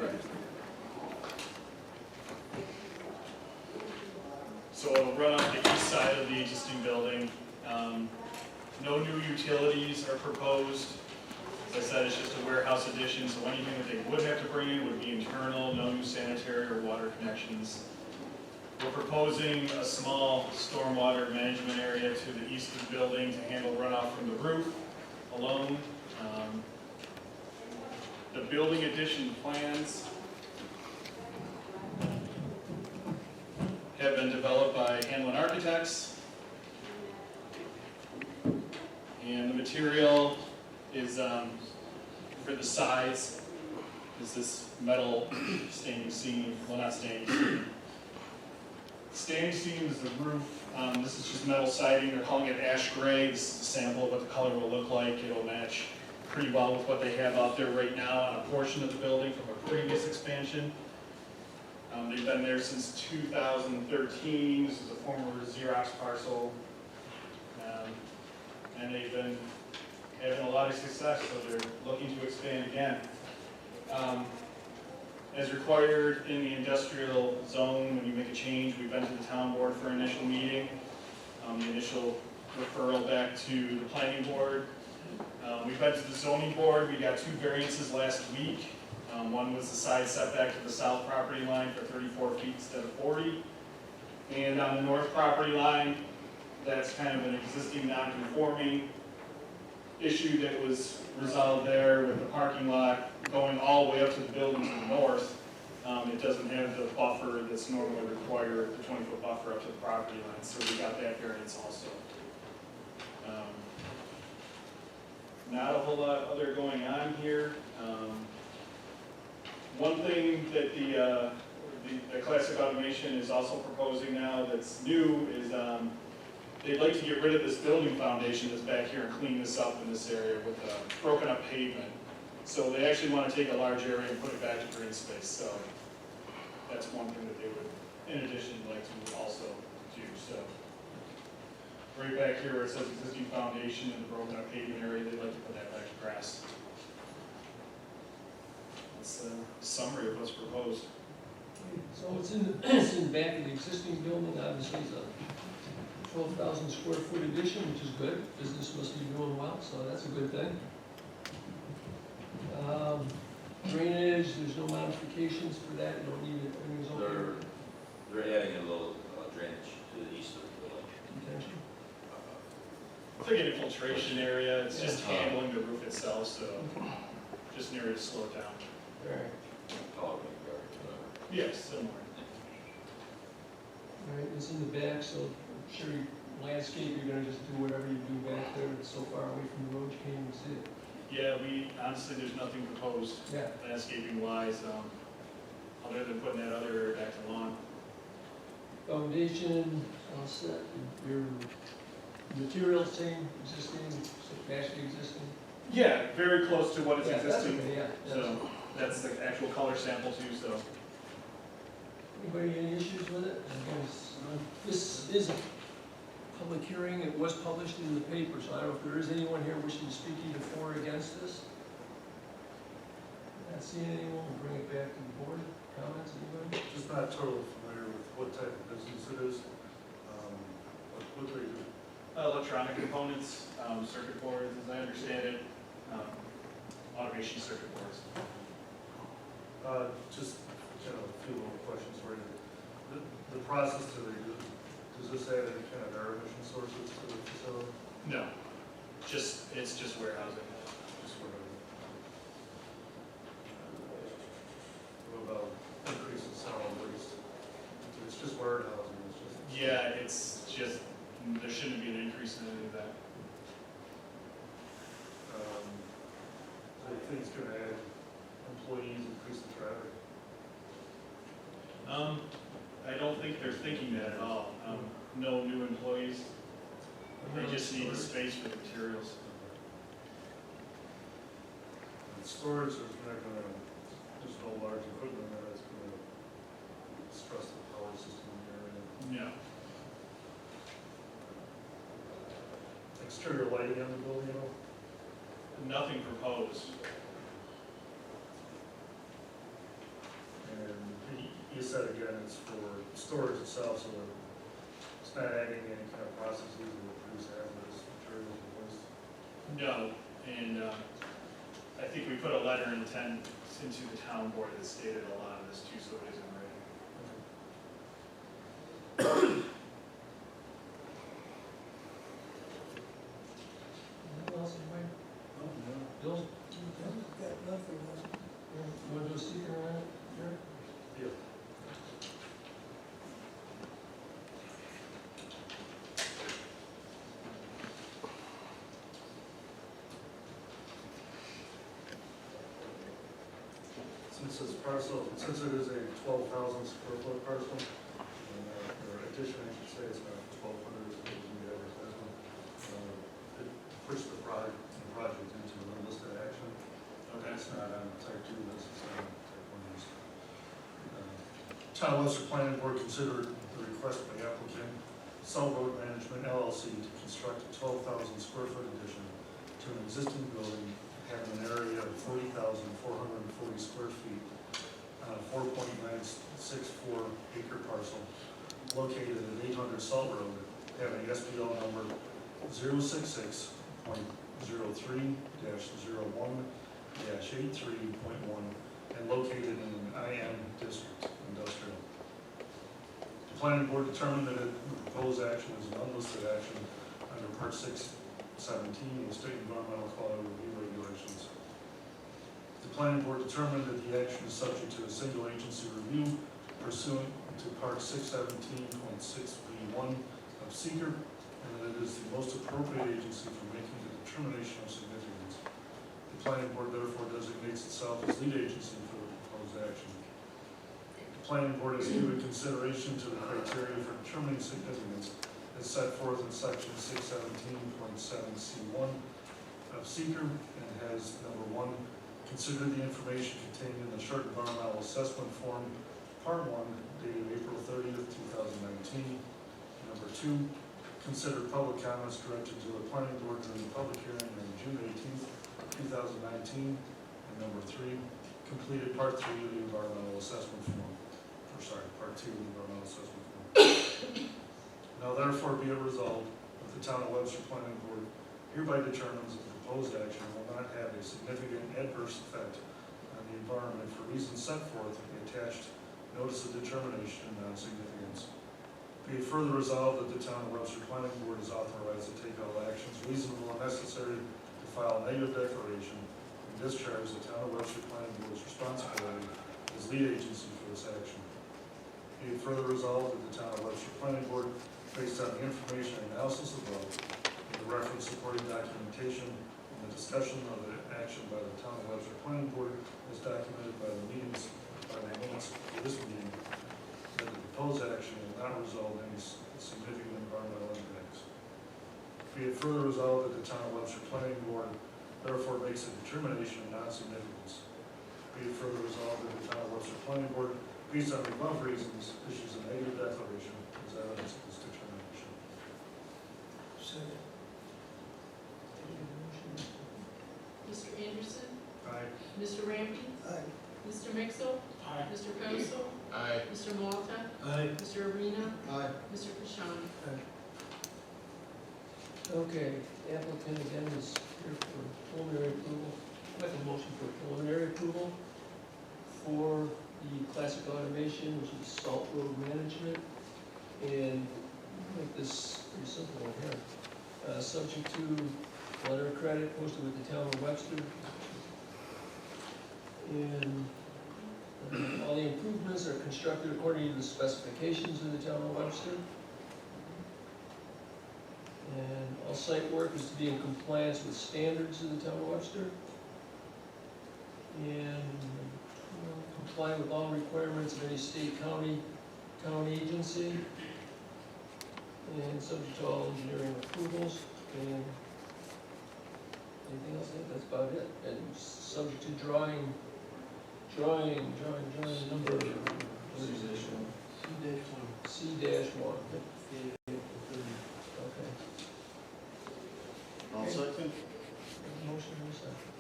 Right. So it'll run on the east side of the existing building. No new utilities are proposed. As I said, it's just a warehouse addition, so anything that they would have to bring in would be internal, no new sanitary or water connections. We're proposing a small stormwater management area to the east of the building to handle runoff from the roof alone. The building addition plans have been developed by Hanlon Architects. And the material is, for the sides, is this metal standing seam, well not standing seam. Standing seam is the roof. This is just metal siding. They're calling it ash gray. This is a sample of what the color will look like. It'll match pretty well with what they have out there right now on a portion of the building from a previous expansion. They've been there since 2013. This is a former Xerox parcel. And they've been having a lot of success, so they're looking to expand again. As required in the industrial zone, when you make a change, we've been to the town board for an initial meeting. The initial referral back to the planning board. We've been to the zoning board. We got 2 variances last week. One was the side setback to the south property line for 34 feet instead of 40. And on the north property line, that's kind of an existing non-conforming issue that was resolved there with the parking lot going all the way up to the building to the north. It doesn't have the buffer that's normally required, the 20-foot buffer up to the property line, so we got that variance also. Not a whole lot other going on here. One thing that the Classic Automation is also proposing now that's new is they'd like to get rid of this building foundation that's back here and clean this up in this area with broken up pavement. So they actually want to take a large area and put it back to green space. So that's one thing that they would, in addition, like to also do. So right back here where it says existing foundation and the broken up pavement area, they'd like to put that back to grass. That's the summary of what's proposed. So it's in the back of the existing building, obviously it's a 12,000 square foot addition, which is good. Business must be doing well, so that's a good thing. Drainage, there's no modifications for that, you don't need it, everything's okay. They're adding a little drainage to the east of the building. Intention. It's like an infiltration area, it's just handling the roof itself, so just an area to slow it down. Alright, Color make guard, whatever. Yes, similar. alright, it's in the back, so I'm sure you landscape, you're gonna just do whatever you do back there, it's so far away from the road you can't even see it. Yeah, honestly, there's nothing proposed Yeah. landscaping wise, other than putting that other area back to lawn. Foundation, all set, your materials same, existing, actually existing? Yeah, very close to what is Yeah, that's existing, okay, yeah. so that's the actual color sample too, so. Anybody any issues with it? This is a public hearing, it was published in the paper, so I don't know if there is anyone here wishing to speak either for or against this. Not seeing anyone, we'll bring it back to the board. Comments, anybody? Just not totally familiar with what type of business it is. What do they do? Electronic components, circuit boards, as I understand it, automation circuit boards. Just, a few little questions for you. The process do they do, does this add any kind of air emission sources to the facility? No, it's just warehousing. Just what about increase in solid waste? It's just warehousing, it's just. Yeah, it's just, there shouldn't be an increase in any of that. Do you think it's gonna add employees, increase the traffic? I don't think they're thinking that at all. No new employees, they just need the space for the materials. And storage, there's not gonna, there's no large equipment there that's gonna stress the power system in the area. No. Exterior lighting on the building, Nothing proposed. and you said again, it's for storage itself, so it's not adding any kind of processes that will produce hazardous materials or waste. No, and I think we put a letter of intent into the town board that stated a lot of this too, so it is in writing. Anything else, anybody? Bill? Got nothing. You want to do a secret on it, Jerry? Yeah. Since it is a 12,000 square foot parcel, and or addition, I should say, it's not 1,200, it's going to be advertisement. It pushed the project into an unlisted action. Okay. It's not on type 2 list, it's on type 1 list. Town of Webster Planning Board considered the request by applicant Cell Road Management LLC to construct a 12,000 square foot addition to an existing building having an area of 40,440 square feet on a 4.964 acre parcel located at 800 Salt Road, having SBL number 066.03-01-83.1 and located in an IM district industrial. The planning board determined that the proposed action is an unlisted action under Part 617 of the State Environmental Quality Review Regulations. The planning board determined that the action is subject to a single agency review pursuant to Part 617.6B1 of SEQR, and that it is the most appropriate agency for making the determination of significance. The planning board therefore designates itself as lead agency for the proposed action. The planning board has given consideration to the criteria for determining significance as set forth in section 617.7C1 of SEQR, and has, number 1, considered the information contained in the short environmental assessment form, Part 1, dated April 30th, 2019. Number 2, consider public comments directed to the planning board during the public hearing on June 18th, 2019. And number 3, completed part 3 of the environmental assessment form, part 2 of the environmental assessment form. Now therefore be it resolved that the town of Webster Planning Board hereby determines that the proposed action will not have a significant adverse effect on the environment for reasons set forth in the attached notice of determination and non-significance. Be it further resolved that the town of Webster Planning Board is authorized to take all actions reasonable and necessary to file a negative declaration and discharge the town of Webster Planning Board's responsibility as lead agency for this action. Be it further resolved that the town of Webster Planning Board, based on the information and analysis above, and the reference supporting documentation and the discussion of the action by the town of Webster Planning Board as documented by the minutes of this meeting, that the proposed action will not result in any significant environmental impacts. Be it further resolved that the town of Webster Planning Board therefore makes a determination of non-significance. Be it further resolved that the town of Webster Planning Board, based on the above reasons, issues a negative declaration as evidence of this determination. Second. Mr. Anderson? Aye. Mr. Rampy? Aye. Mr. Mixel? Aye. Mr. Kosel? Aye. Mr. Malta? Aye. Mr. Arena? Aye. Mr. Kashani? Okay, applicant again is here for preliminary approval. Make a motion for preliminary approval for the classic automation, which is salt road management. And make this pretty simple one here. Subject to letter of credit posted with the town of Webster. And all the improvements are constructed according to the specifications of the town of Webster. And all site work is to be in compliance with standards of the town of Webster. And comply with all requirements of any state, county, town agency. And subject to all engineering approvals. And anything else? I think that's about it. And subject to drawing number, what is this one? C-1. Okay. I'll second. Motion in a second.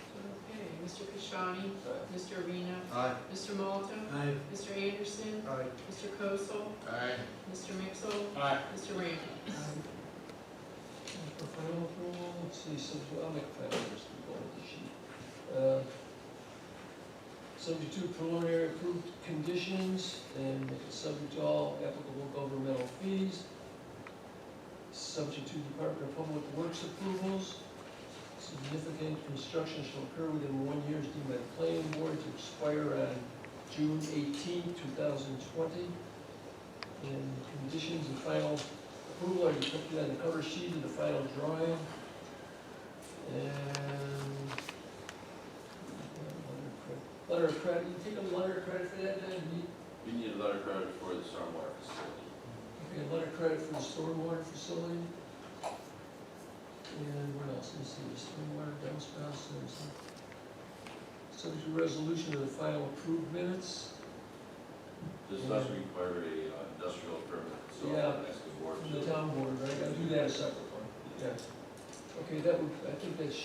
Okay, Mr. Kashani? Mr. Arena? Aye. Mr. Malta? Aye. Mr. Anderson? Aye. Mr. Kosel? Aye. Mr. Mixel? Aye. Mr. Rampy? For final approval, let's see, I'll make a final, just to go with the sheet. Subject to preliminary approved conditions and make it subject to all applicable governmental fees. Subject to Department of Public Works approvals. Significant construction shall occur within 1 year as deemed by the planning board to expire on June 18, 2020. And conditions and final approval are depicted on the cover sheet of the final drawing. And letter of credit, you take a letter of credit for that, then? We need a letter of credit for the stormwater facility. Okay, a letter of credit for the stormwater facility. And what else? Let me see, the stormwater downspouts, subject to resolution of the final approved minutes. This does require a industrial permit, so Yeah. I'm asking the board From to. the town board, right, gotta do that a separate one, yeah. Okay, that would, I think that's,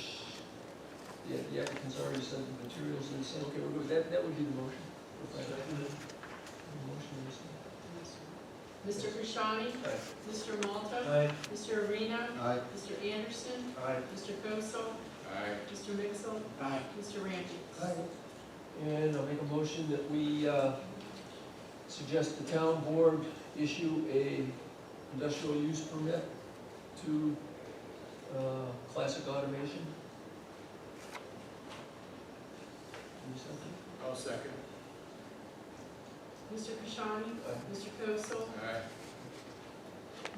yeah, the applicant's already said the materials and said, okay, we're good, that would be the motion. For final. Motion is, Mr. Kashani? Aye. Mr. Malta? Aye. Mr. Arena? Aye. Mr. Anderson? Aye. Mr. Kosel? Aye. Mr. Mixel? Aye. Mr. Rampy? and I'll make a motion that we, suggest the town board issue a industrial use permit to, classic automation. Give me something. I'll second. Mr. Kashani? Aye. Mr. Kosel? Aye.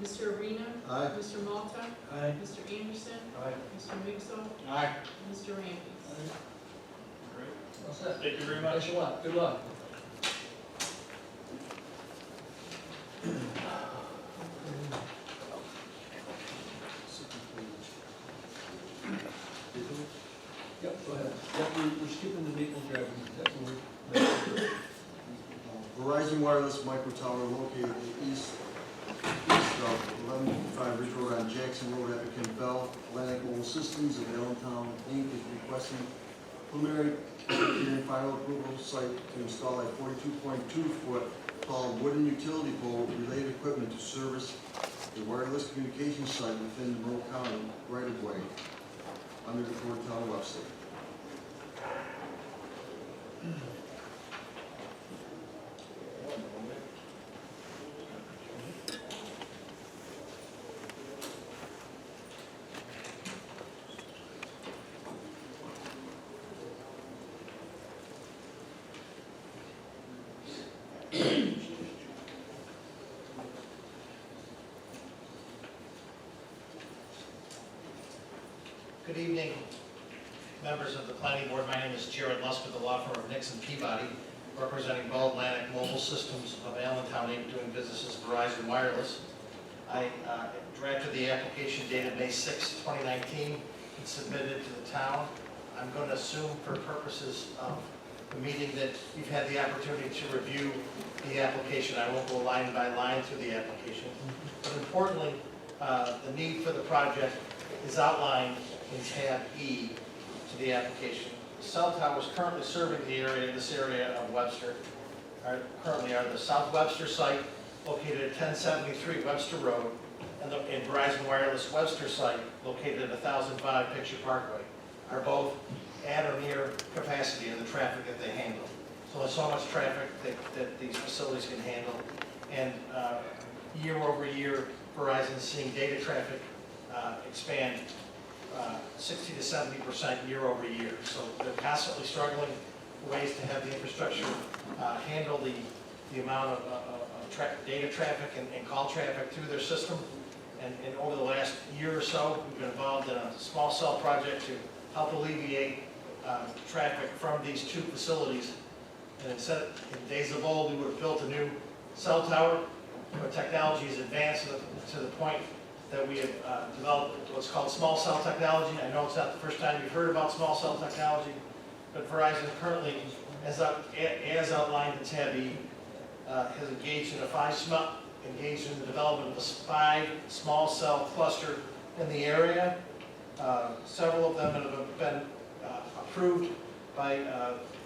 Mr. Arena? Aye. Mr. Malta? Aye. Mr. Anderson? Aye. Mr. Mixel? Aye. Mr. Rampy? Great. All set. Thank you very much. Thanks a lot, good luck. Yep, go ahead. Yep, we're skipping the Maple Drive, that's what we're. Verizon Wireless Micro Tower located in East 1155 Ridge Road on Jackson Road, applicant Bell Atlantic Mobile Systems of Allentown, Inc. is requesting preliminary and final approval site to install a 42.2-foot tall wooden utility pole with related equipment to service a wireless communication site within the Monroe County right-of-way under the Town of Webster. Good evening, members of the planning board. My name is Jared Lusk with the law firm of Nixon Peabody, representing Bell Atlantic Mobile Systems of Allentown, Inc., doing business as Verizon Wireless. I drafted the application dated May 6, 2019, and submitted it to the town. I'm going to assume for purposes of the meeting that you've had the opportunity to review the application. I won't go line by line through the application. But importantly, the need for the project is outlined in tab E to the application. Cell towers currently serving the area, this area of Webster, currently are the South Webster site located at 1073 Webster Road, and the Verizon Wireless Webster site located at 1005 Picture Parkway, are both at or near capacity of the traffic that they handle. So there's so much traffic that these facilities can handle, and year over year, Verizon's seeing data traffic expand 60 to 70% year over year. So they're constantly struggling for ways to have the infrastructure handle the amount of data traffic and call traffic through their system. And over the last year or so, we've been involved in a small cell project to help alleviate traffic from these two facilities. And instead, in days of old, we would have built a new cell tower, but technology has advanced to the point that we have developed what's called small cell technology. I know it's not the first time you've heard about small cell technology, but Verizon currently, as outlined in tab E, has engaged in the development of a 5 small cell cluster in the area. Several of them have been approved by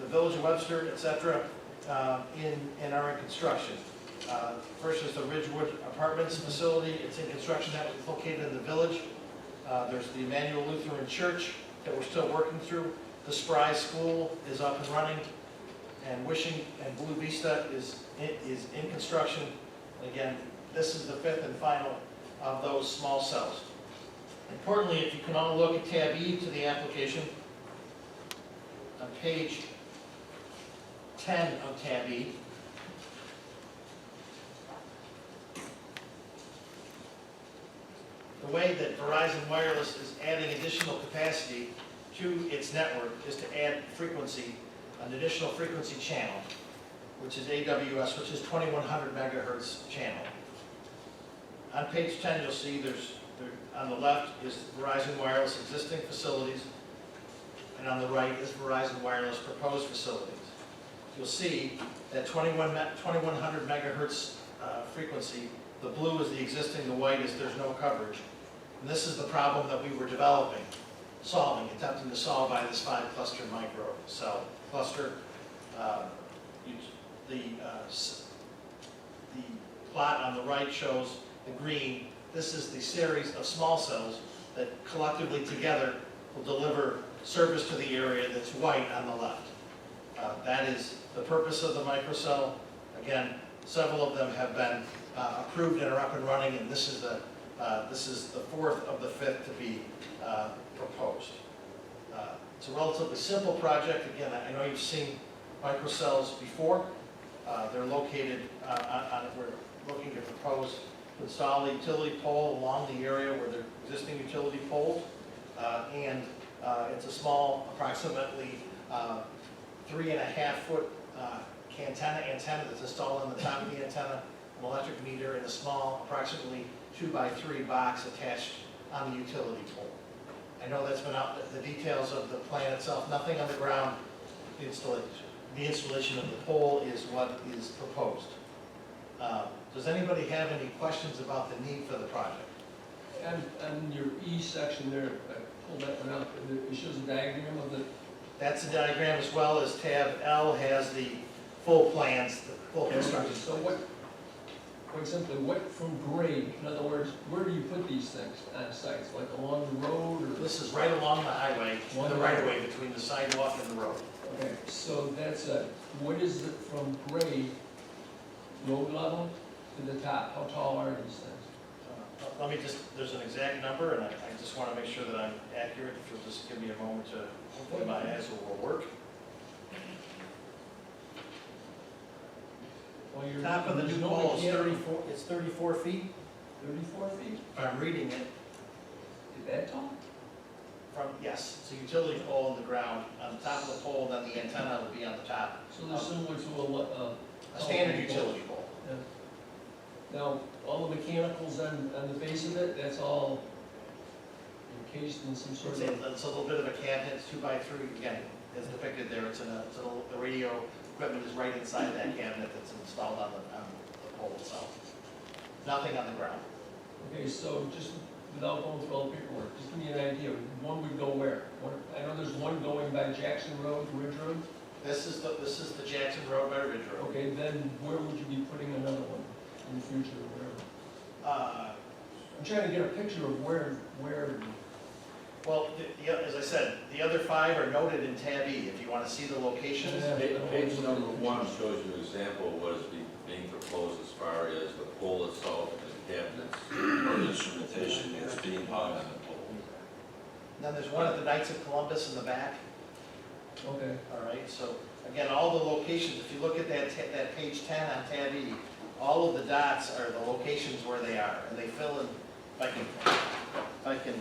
the Village of Webster, etc., and are in construction. First is the Ridgewood Apartments facility. It's in construction. That was located in the village. There's the Emmanuel Lutheran Church that we're still working through. The Spry School is up and running, and Wishing and Blue Vista is in construction. Again, this is the 5th and final of those small cells. Importantly, if you can all look at tab E to the application, on page 10 of tab E, the way that Verizon Wireless is adding additional capacity to its network is to add frequency, an additional frequency channel, which is AWS, which is 2100 megahertz channel. On page 10, you'll see on the left is Verizon Wireless existing facilities, and on the right is Verizon Wireless proposed facilities. You'll see that 2100 megahertz frequency, the blue is the existing, the white is there's no coverage. And this is the problem that we were attempting to solve by this 5-cluster micro cell cluster. The plot on the right shows the green. This is the series of small cells that collectively together will deliver service to the area that's white on the left. That is the purpose of the microcell. Again, several of them have been approved and are up and running, and this is the 4th of the 5th to be proposed. It's a relatively simple project. Again, I know you've seen microcells before. They're located we're looking to propose to install a utility pole along the area where there are existing utility poles, and it's a small, approximately 3.5-foot antenna that's installed on the top of the antenna, an electric meter, and a small, approximately 2x3 box attached on the utility pole. I know that's been out, the details of the plan itself, nothing on the ground. The installation of the pole is what is proposed. Does anybody have any questions about the need for the project? And your E section there, I pulled that one out, it shows a diagram of the, That's a diagram, as well as tab L has the full plans, the full construction. so what, quite simply, what from grade, in other words, where do you put these things on sites, like along the road or? This is right along the highway, Along the the right of way between the sidewalk and the road. Okay, so that's what is it from grade, road level to the top? How tall are these things? Let me just, there's an exact number, and I just want to make sure that I'm accurate. If you'll just give me a moment to, hopefully my eyes will work. Well, you're, Top of the there's new no pole is mechanical- 34, it's 34 feet. 34 feet? If I'm reading it, Is that tall? from, yes, it's a utility pole on the ground. On the top of the pole, then the antenna will be on the top. So they're similar to A standard utility pole. Yeah. Now, all the mechanicals on the base of it, that's all encased in some sort of. It's a little bit of a cabinet, it's 2x3, again, as depicted there. The radio equipment is right inside that cabinet that's installed on the pole itself. Nothing on the ground. Okay, so just without going through all the paperwork, just give me an idea, one would go where? I know there's one going by Jackson Road, Ridge Road. This is the Jackson Road by Ridge Road. Okay, then where would you be putting another one in the future or wherever? I'm trying to get a picture of where. Well, as I said, the other 5 are noted in tab E, if you want to see the locations. Page number 1 shows you an example of what is being proposed as far as the pole itself and cabinets or instrumentation that's being hung on the pole. Then there's one at the Knights of Columbus in the back. Okay. All right, so again, all the locations, if you look at that page 10 on tab E, all of the dots are the locations where they are, and they fill in, if I can,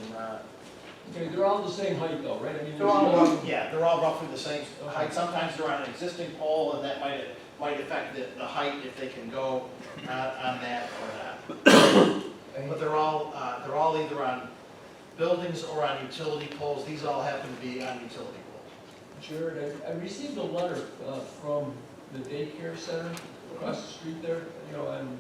Okay, they're all the same height though, right? I mean, they're there's all, no- yeah, they're all roughly the same Okay. height. Sometimes they're on an existing pole, and that might affect the height if they can go on that or not. But they're all either on buildings or on utility poles. These all happen to be on utility poles. Jared, I received a letter from the daycare center across the street there, you know, on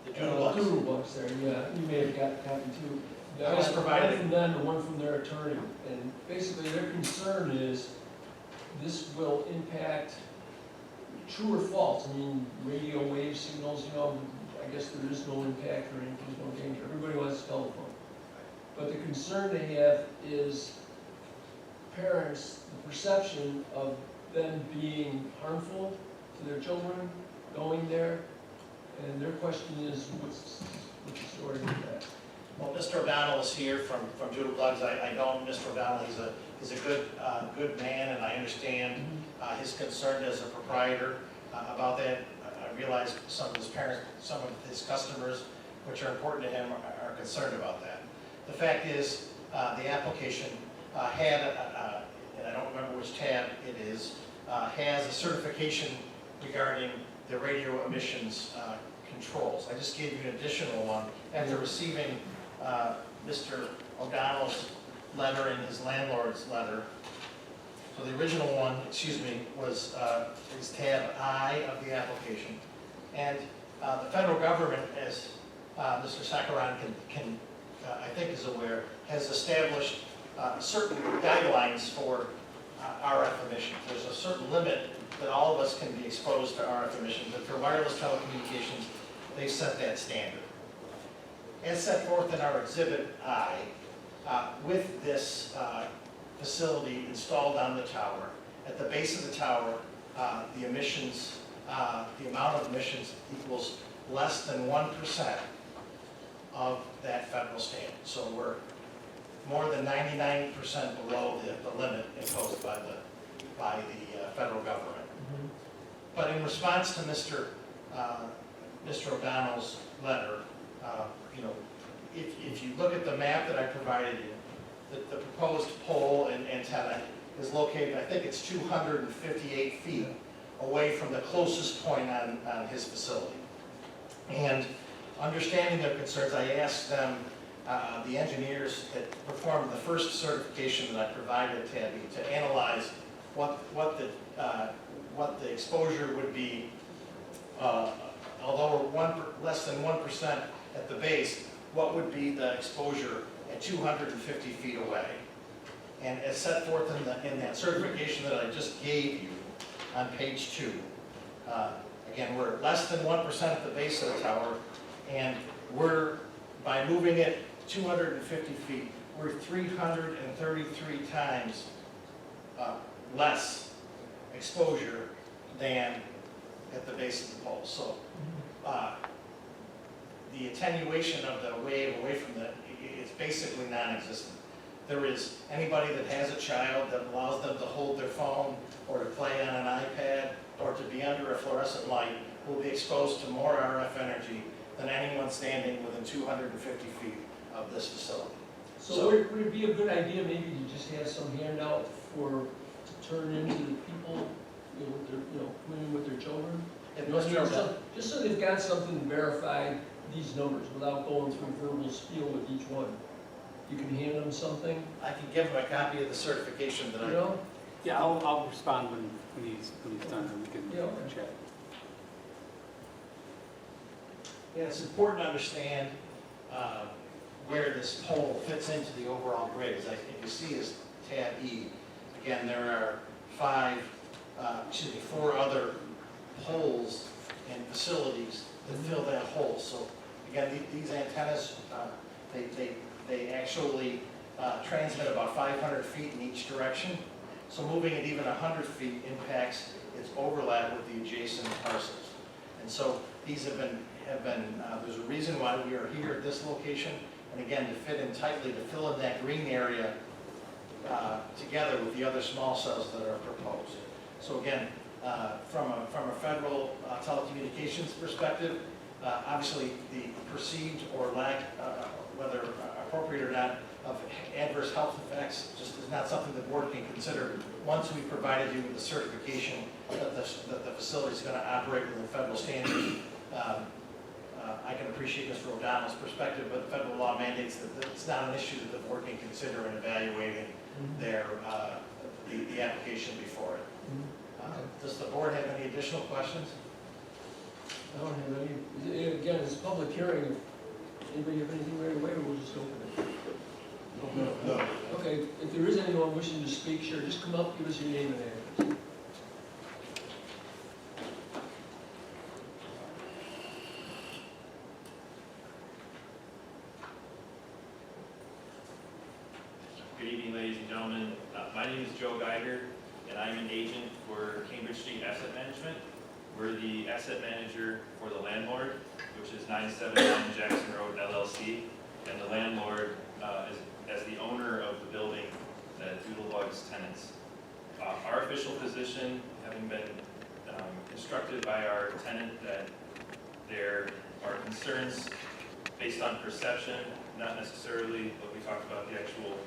The Doodle Bucks there, yeah, you may have got a copy too. I was provided. One from them and one from their attorney, and basically their concern is this will impact, true or false, I mean, radio wave signals, you know, I guess there is no impact or anything, there's no danger, everybody wants a telephone. But the concern they have is parents, the perception of them being harmful to their children going there, and their question is, what's the story with that? Well, Mr. O'Donnell is here from Doodle Plugs. I know Mr. O'Donnell. He's a good man, and I understand his concern as a proprietor about that. I realize some of his parents, some of his customers, which are important to him, are concerned about that. The fact is, the application had, and I don't remember which tab it is, has a certification regarding the radio emissions controls. I just gave you an additional one after receiving Mr. O'Donnell's letter and his landlord's letter. So the original one, was is tab I of the application. And the federal government, as Mr. Sakaran can I think is aware, has established certain guidelines for RF emissions. There's a certain limit that all of us can be exposed to RF emissions, and for wireless telecommunications, they've set that standard. As set forth in our Exhibit I, with this facility installed on the tower, at the base of the tower, the emissions, the amount of emissions equals less than 1% of that federal standard. So we're more than 99% below the limit imposed by the federal government. But in response to Mr. O'Donnell's letter, if you look at the map that I provided you, the proposed pole and antenna is located, I think it's 258 feet away from the closest point on his facility. And understanding their concerns, I asked them, the engineers that performed the first certification that I provided to Tabby, to analyze what the exposure would be although we're less than 1% at the base, what would be the exposure at 250 feet away? And as set forth in that certification that I just gave you on page 2, again, we're less than 1% at the base of the tower, and we're, by moving it 250 feet, we're 333 times less exposure than at the base of the pole. So the attenuation of the wave away from it's basically non-existent. There is anybody that has a child that allows them to hold their phone or to play on an iPad or to be under a fluorescent light will be exposed to more RF energy than anyone standing within 250 feet of this facility. So would it be a good idea maybe to just have some handout to turn into the people, with their, coming in with their children? Just so they've got something to verify these numbers without going through verbal spiel with each one. You can hand them something? I can give them a copy of the certification that I... Yeah, I'll respond when he's done, and we can chat. Yeah, it's important to understand where this pole fits into the overall grid. As you see is tab E. Again, there are 4 other poles and facilities that fill that hole. So again, these antennas, they actually transmit about 500 feet in each direction. So moving it even 100 feet impacts its overlap with the adjacent parcels. And so these have been there's a reason why we are here at this location. And again, to fit in tightly, to fill in that green area together with the other small cells that are proposed. So again, from a federal telecommunications perspective, obviously the perceived or lack, whether appropriate or not, of adverse health effects just is not something the board can consider once we provided you with the certification that the facility is going to operate within federal standards. I can appreciate Mr. O'Donnell's perspective, but the federal law mandates that it's not an issue that the board can consider in evaluating their the application before it. Does the board have any additional questions? I don't have any. Again, it's a public hearing. Anybody have anything right away, or we'll just open it? No. Okay, if there is anyone wishing to speak, sure, just come up, give us your name and address. Good evening, ladies and gentlemen. My name is Joe Geiger, and I'm an agent for Cambridge Street Asset Management. We're the asset manager for the landlord, which is 979 Jackson Road LLC, and the landlord as the owner of the building that Doodlebug's tenants. Our official position, having been instructed by our tenant that there are concerns based on perception, not necessarily what we talked about, the actual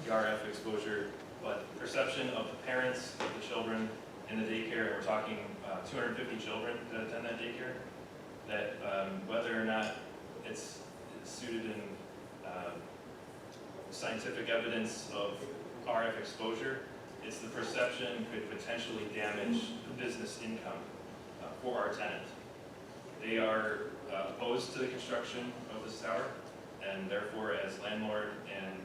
RF exposure, but perception of the parents of the children in the daycare, and we're talking 250 children that attend that daycare, that whether or not it's suited in scientific evidence of RF exposure, it's the perception could potentially damage the business income for our tenant. They are opposed to the construction of this tower, and therefore as landlord and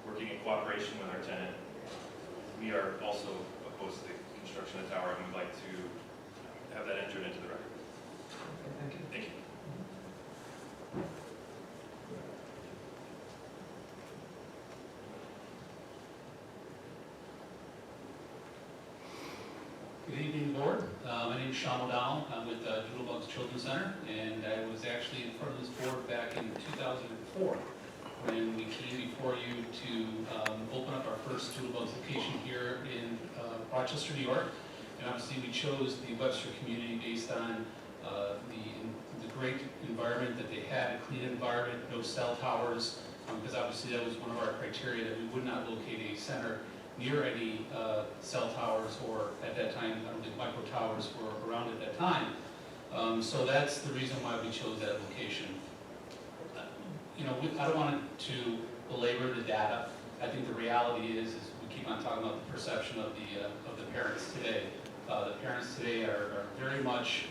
working in cooperation with our tenant, we are also opposed to the construction of the tower, and we'd like to have that entered into the record. Thank you. Thank you. Good evening, board. My name is Sean O'Donnell. I'm with Doodlebug's Children's Center, and I was actually in front of this board back in 2004 when we came before you to open up our first Doodlebug's location here in Rochester, New York. And obviously we chose the Webster community based on the great environment that they had, a clean environment, no cell towers, because obviously that was one of our criteria, that we would not locate a center near any cell towers, or at that time, I don't think micro towers were around at that time. So that's the reason why we chose that location. I don't want to belabor the data. I think the reality is we keep on talking about the perception of the parents today. The parents today are very much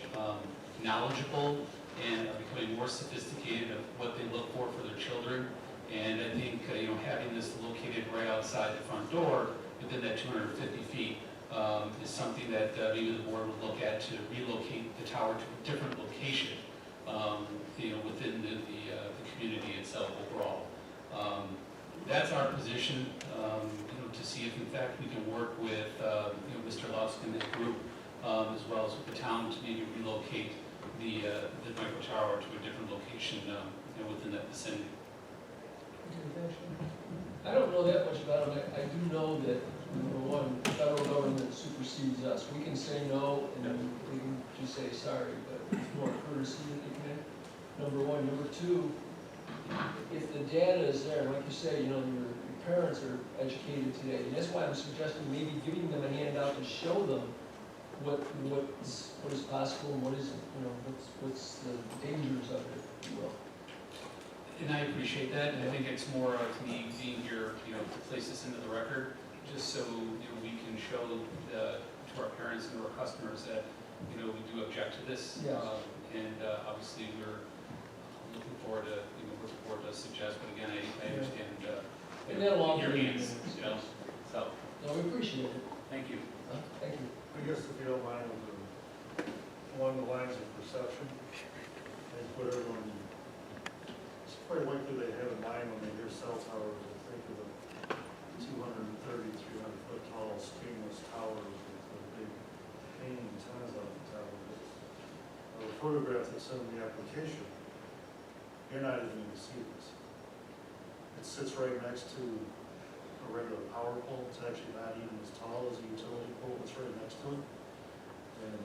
knowledgeable and are becoming more sophisticated of what they look for their children. And I think, having this located right outside the front door, within that 250 feet, is something that maybe the board would look at to relocate the tower to a different location, within the community itself overall. That's our position, to see if in fact we can work with, Mr. Lusk and his group, as well as with the town to maybe relocate the micro tower to a different location, within that vicinity. I don't know that much about them. I do know that, number one, the federal government supersedes us. We can say no, and then we can just say sorry, but it's more courtesy that they can. Number one. Number two, if the data is there, like you say, your parents are educated today, and that's why I'm suggesting maybe giving them a handout to show them what is possible and what isn't, what's the dangers of it, if you will. And I appreciate that, and I think it's more of me being here, to place this into the record, just so, we can show to our parents and to our customers that, we do object to this. Yes. And obviously, we're looking forward to, what the board does suggest, but again, I understand, And that'll all your be hands, so, No, we appreciate it. thank you. Thank you. I guess if you don't mind, along the lines of perception, I think what everyone, it's quite likely they have in mind when they hear cell towers, they think of a 230, 300-foot tall stainless towers with the big hanging antennas on the tower. The photograph that's in the application, you're not even going to see this. It sits right next to a regular power pole. It's actually not even as tall as a utility pole. It's right next to it. And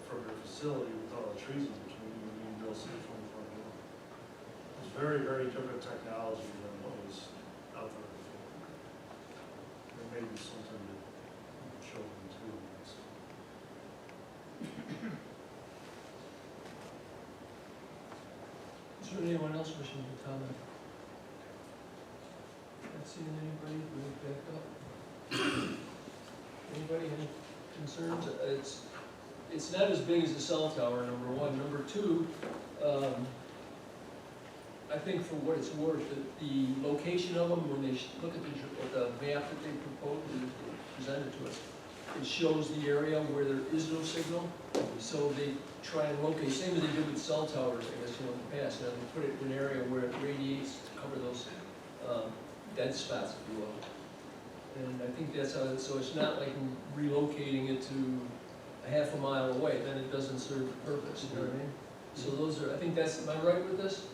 from your facility, with all the trees in between, you can build see it from the front door. It's very, very different technology than what was out there before. There may be something to show them too. Is there anyone else wishing to comment? Not seeing anybody, we look back up. Anybody, any concerns? It's not as big as the cell tower, number one. Number two, I think for what it's worth, the location of them, when they look at the map that they proposed, presented to us, it shows the area where there is no signal, so they try and locate, same as they did with cell towers, I guess, in the past, they put it in an area where it radiates to cover those dead spots, if you will. And I think that's how, so it's not like relocating it to a half a mile away, then it doesn't serve the purpose, you know what I mean? So those are, I think that's, am I right with this?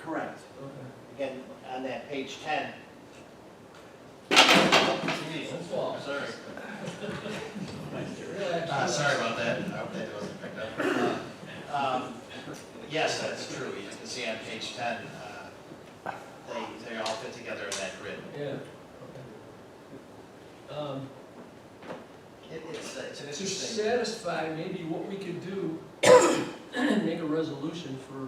Correct. Okay. Again, on that page 10. Don't fall. Sorry. Relax. Sorry about that. I hope that wasn't picked up. Yes, that's true. You can see on page 10, they all fit together in that grid. Yeah. Okay. It's an To interesting. satisfy maybe what we could do, make a resolution for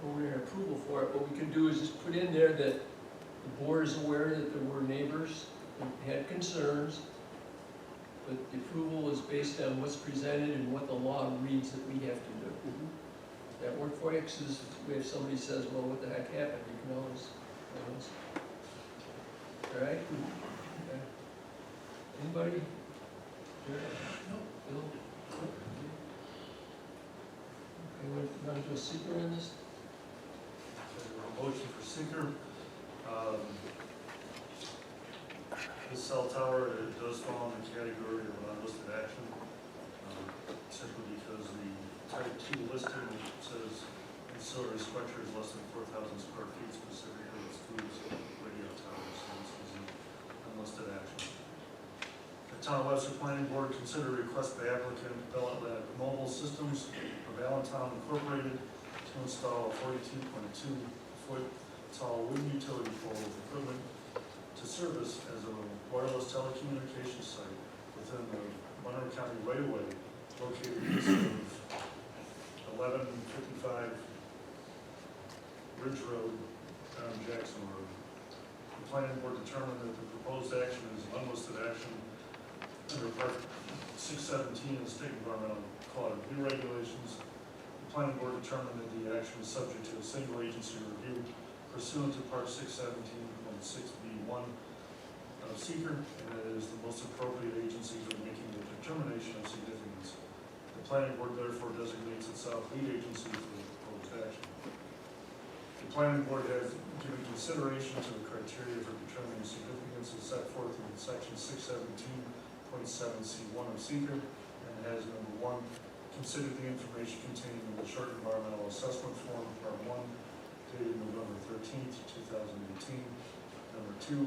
preliminary approval for it, what we could do is just put in there that the board is aware that there were neighbors that had concerns, but the approval is based on what's presented and what the law reads that we have to do. Does that work for you? Because if somebody says, well, what the heck happened, you can always. All right? Okay. Anybody? No. Bill? Okay, we're going to do a seeker in this? Motion for seeker. This cell tower, it does fall in the category of unlisted action, simply because the type 2 listing says ancillary structures less than 4,000 square feet specifically excludes radio towers, so this is an unlisted action. The Town of Webster Planning Board consider request by applicant Bell Atlantic Mobile Systems of Allentown Incorporated to install a 42.2-foot tall wind utility pole with equipment to service as a wireless telecommunications site within the Monroe County right-of-way located east of 1155 Ridge Road on Jackson Road. The planning board determined that the proposed action is an unlisted action under Part 617 of the State Environmental quality review regulations. The planning board determined that the action was subject to a single agency review pursuant to Part 617.6B1 of seeker, and that it is the most appropriate agency for making the determination of significance. The planning board therefore designates itself lead agency for the proposed action. The planning board has given consideration to the criteria for determining significance as set forth in section 617.7C1 of seeker, and has number 1, considered the information contained in the short environmental assessment form, part 1, dated November 13th, 2018. Number 2,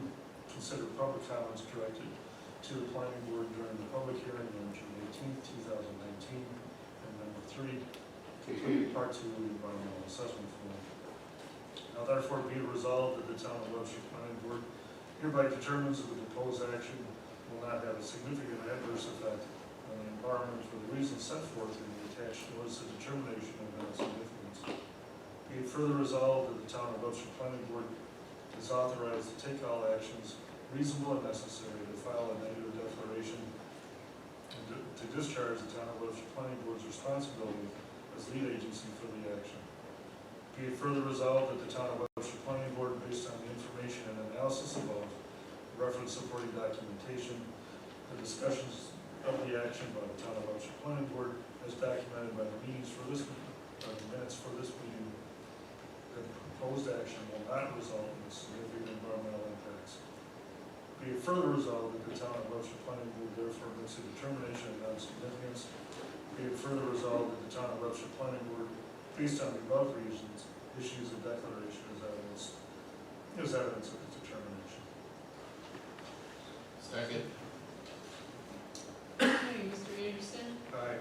consider public comments directed to the planning board during the public hearing on June 18th, 2019. And number 3, complete part 2 of the environmental assessment form. Now therefore be it resolved that the town of Webster Planning Board hereby determines that the proposed action will not have a significant adverse effect on the environment for the reasons set forth in the attached notice of determination of non-significance. Be it further resolved that the town of Webster Planning Board is authorized to take all actions reasonable and necessary to file a negative declaration and to discharge the town of Webster Planning Board's responsibility as lead agency for the action. Be it further resolved that the town of Webster Planning Board, based on the information and analysis above, reference supporting documentation, the discussions of the action by the town of Webster Planning Board as documented by the minutes for this meeting, that the proposed action will not result in significant environmental impacts. Be it further resolved that the town of Webster Planning Board therefore makes a determination of non-significance. Be it further resolved that the town of Webster Planning Board, based on the above reasons, issues a declaration as evidence of its determination. Second. Okay, Mr. Anderson, Aye.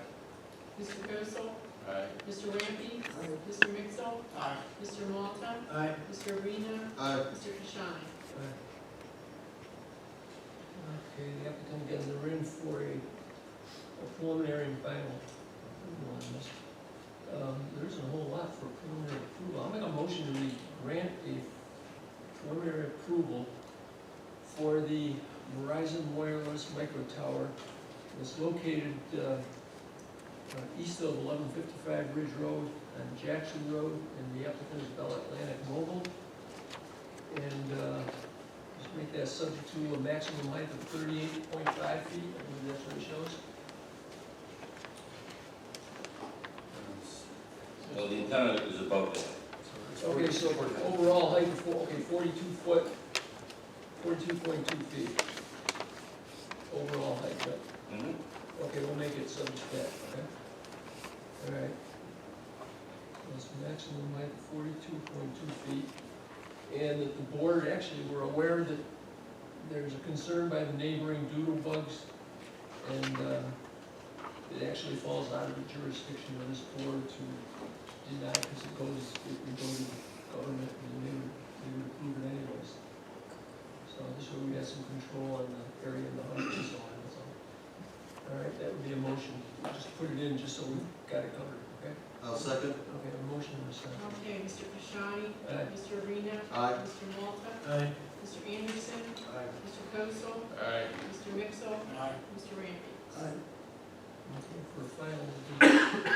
Mr. Kosel, Aye. Mr. Rampy, Mr. Mixel, Aye. Mr. Malta, Aye. Mr. Arena, Aye. Mr. Kashani. Okay, the applicant again, they're in for a preliminary and final approval on this. There isn't a whole lot for preliminary approval. I'll make a motion to grant a preliminary approval for the Verizon Wireless Micro Tower. It's located east of 1155 Ridge Road on Jackson Road, and the applicant is Bell Atlantic Mobile. And just make that subject to a maximum height of 38.5 feet. I believe that's what it shows. Well, the antenna is above that. Okay, so overall height of 42 foot, 42.2 feet. Overall height, right? Mm-hmm. Okay, we'll make it subject to that, okay? All right. That's maximum height of 42.2 feet. And that the board, actually, we're aware that there's a concern by the neighboring doodle bugs, and it actually falls out of the jurisdiction of this board to deny, because it goes to government, and they would approve it anyways. So this way we have some control on the area and the height and so on, that's all. All right, that would be a motion. Just put it in just so we've got it covered, okay? I'll second. Okay, a motion and a second. Okay, Mr. Kashani. Aye. Mr. Arena. Aye. Mr. Malta. Aye. Mr. Anderson. Aye. Mr. Kosel. Aye. Mr. Mixel. Aye. Mr. Rampy. Okay, for a final,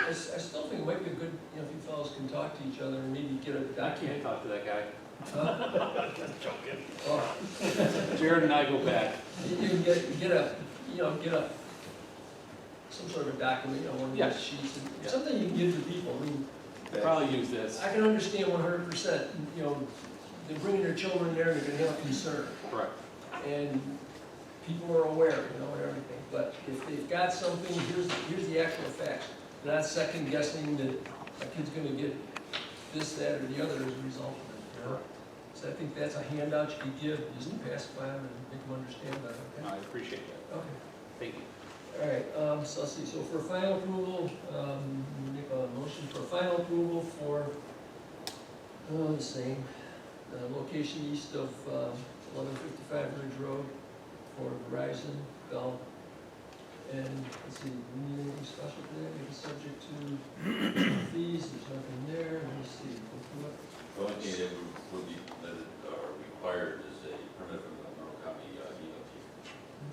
I still think it might be good, if you fellows can talk to each other and maybe get a I document. can't talk to that guy. Joking. Oh, Jared and I go back. you can get some sort of a document, one of Yeah. these sheets, and Yeah. something you can give to people. I mean, Probably use this. I can understand 100%, they're bringing their children there and they're gonna have a concern. Correct. And people are aware, and everything, but if they've got something, here's the actual facts. They're not second guessing that a kid's gonna get this, that, or the other as a result of it. So I think that's a handout you could give, just to pass by them and make them understand better, okay? I appreciate that. Okay. Thank you. All right, so let's see, so for final approval, make a motion for final approval for, the same, location east of 1155 Ridge Road for Verizon, Bell. And let's see, we need anything special for that, make it subject to fees, there's nothing there, let me see, go through it. The only thing that would be required is a permit from the Monroe County DOT.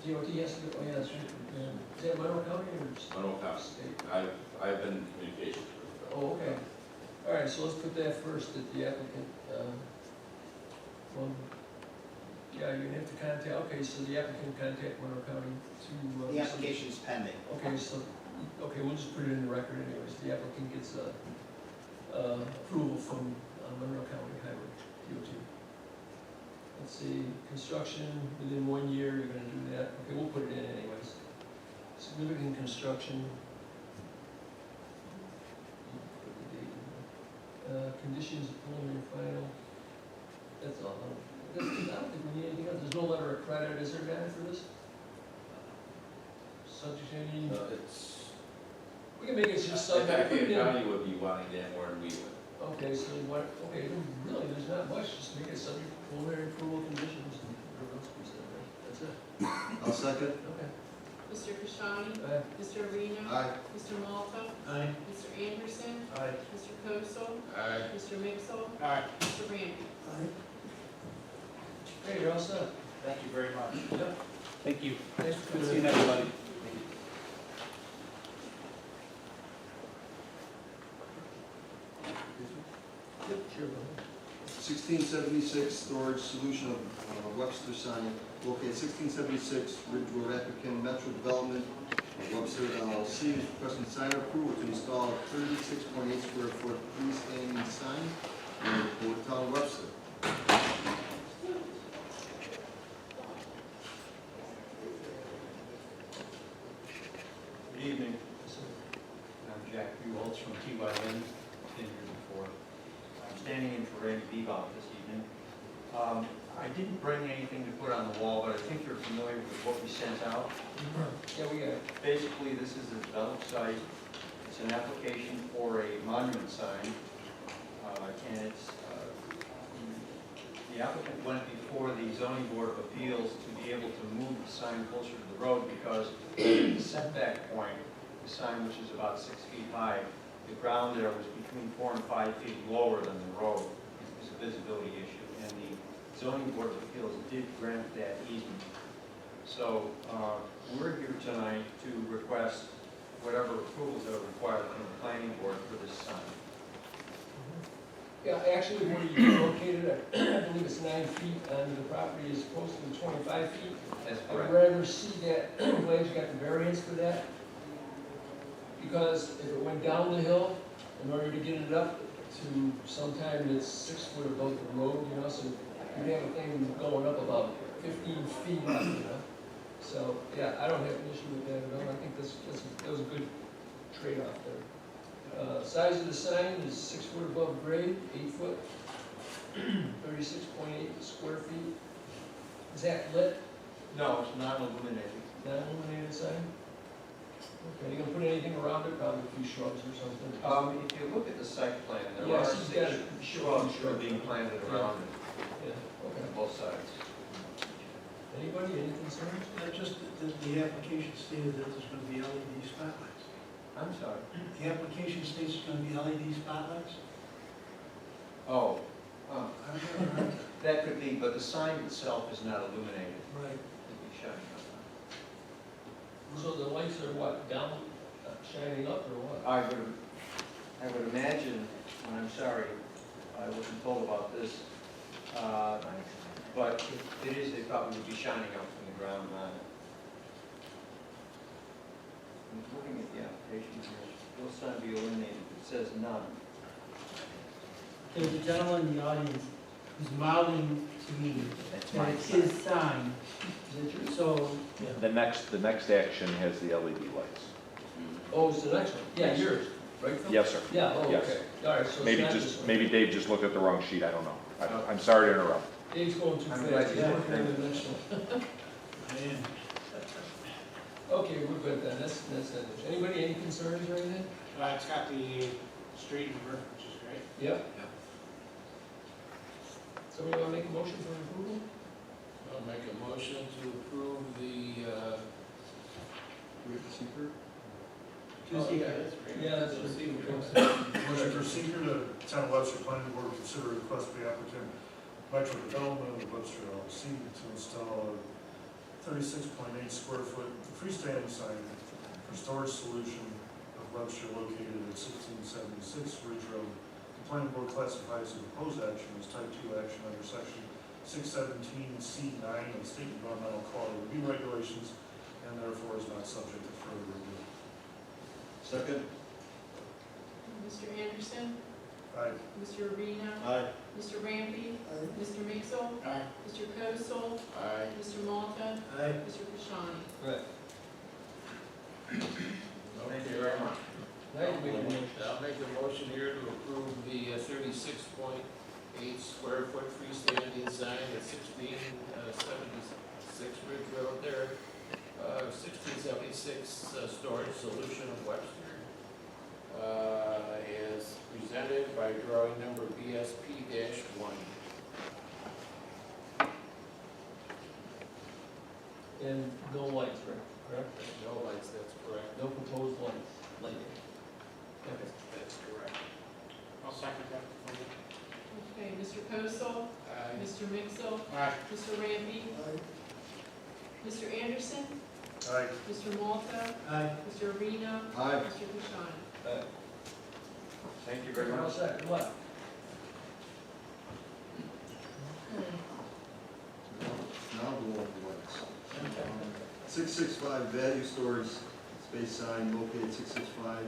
DOT has to go, oh, yeah, that's right. Yeah. Is that Monroe County or Monroe County. state? I've been in communication with them. Oh, okay. All right, so let's put that first, that the applicant, well, yeah, you're gonna have to contact, okay, so the applicant contact Monroe County to. The application's pending. Okay, so, okay, we'll just put it in the record anyways. The applicant gets, approval from Monroe County Highway DOT. Let's see, construction within 1 year, you're gonna do that. Okay, we'll put it in anyways. Significant construction. Put the date in there. Conditions, preliminary, final. That's all. I don't think we need anything else. There's no letter of credit, is there, guy, for this? Subject to any, It's, we can make it just I subject. think the county would be wanting that more than we would. Okay, so what, okay, then really, there's not much, just make it subject to preliminary approval conditions and whatever else we said, right? That's it. I'll second. Okay. Mr. Kashani? Aye. Mr. Reno? Aye. Mr. Malta? Aye. Mr. Anderson? Aye. Mr. Koso? Aye. Mr. Mixel? Aye. Mr. Ramey? Hey, you're all set. Thank you very much. Yep. Thank you. Thanks for Good coming seeing in. everybody. Yep, sure, go ahead. 1676 storage solution of Webster sign located 1676 Ridge Road, applicant Metro Development of Webster LLC is requesting sign approval to install a 36.8 square foot freestanding sign in Port Town, Webster. Good evening. I'm Jack Buholtz from TYN, been here before. I'm standing in for Randy Bebop this evening. I didn't bring anything to put on the wall, but I think you're familiar with what we sent out. Yeah, we got it. Basically, this is a developed site. It's an application for a monument sign. And it's, the applicant went before the zoning board of appeals to be able to move the sign closer to the road because the setback point, the sign which is about 6 feet high, the ground there was between 4 and 5 feet lower than the road. It was a visibility issue, and the zoning board of appeals did grant that easement. So we're here tonight to request whatever approvals are required from the planning board for this sign. Yeah, actually, where you're located, I believe it's 9 feet on the property is supposed to be 25 feet. That's I'd correct. rather see that, I'm glad you got the variance for that. Because if it went down the hill, in order to get it up to sometime that's 6 foot above the road, you know, so you'd have a thing going up about 15 feet, you know? So, yeah, I don't have an issue with that at all. I think that was a good trade-off there. Size of the sign is 6 foot above grade, 8 foot, 36.8 square feet. Is that lit? No, it's not illuminated. Non-illuminated sign? Okay, you gonna put anything around it, probably a few shrubs or something? If you look at the site plan, there Yes, are he's got 6 it. shrubs that are being planted around it Yeah, okay. on both sides. Anybody, any concerns? Just the application stated that there's gonna be LED spotlights. I'm sorry. The application states there's gonna be LED spotlights? Oh, that could be, but the sign itself is not illuminated. Right. It'd be shining up. So the lights are what, down, shining up or what? I would imagine, and I'm sorry, I wasn't told about this, but if it is, they probably would be shining up from the ground on it. I'm looking at the application here, will sign be illuminated, it says none. There's a gentleman in the audience who's mouthing to me that it's his sign. So, The next action has the LED lights. Oh, it's the next one? Yeah, yours, right, Phil? Yes, sir. Yeah, oh, Yes. okay. All right, so it's Maybe not this just, one. maybe Dave just looked at the wrong sheet, I don't know. I'm sorry to interrupt. Dave's going too I'm fast. glad He's you did. working on the next one. Man. Okay, we're good then, that's it. Anybody, any concerns or anything? It's got the street and roof, which is great. Yep. Somebody want to make a motion for approval? I'll make a motion to approve the, Seeker? Oh, yeah. Yeah, that's Motion for seeker to Town of Webster Planning Board to consider request by applicant Metro Development of Webster LLC to install a 36.8 square foot freestanding sign for storage solution of Webster located at 1676 Ridge Road. The planning board classifies the proposed action as type 2 action under section 617C9 of state environmental quality review regulations, and therefore is not subject to further review. Second. Mr. Anderson? Aye. Mr. Arena? Aye. Mr. Rampy? Mr. Mixel? Aye. Mr. Kosel? Aye. Mr. Malta? Aye. Mr. Kashani? Right. Thank you very much. Now you make a motion. I'll make the motion here to approve the 36.8 square foot freestanding sign at 1676 Ridge Road there. 1676 storage solution of Webster is presented by drawing number BSP-1. And no lights, correct? No lights, that's correct. No proposed lighting. Okay. That's correct. I'll second that. Okay, Mr. Kosel? Aye. Mr. Mixel? Aye. Mr. Rampy? Mr. Anderson? Aye. Mr. Malta? Aye. Mr. Arena? Aye. Mr. Kashani? Thank you very All much. set, good luck. Now go on to lights. 665 value stores, space sign located 665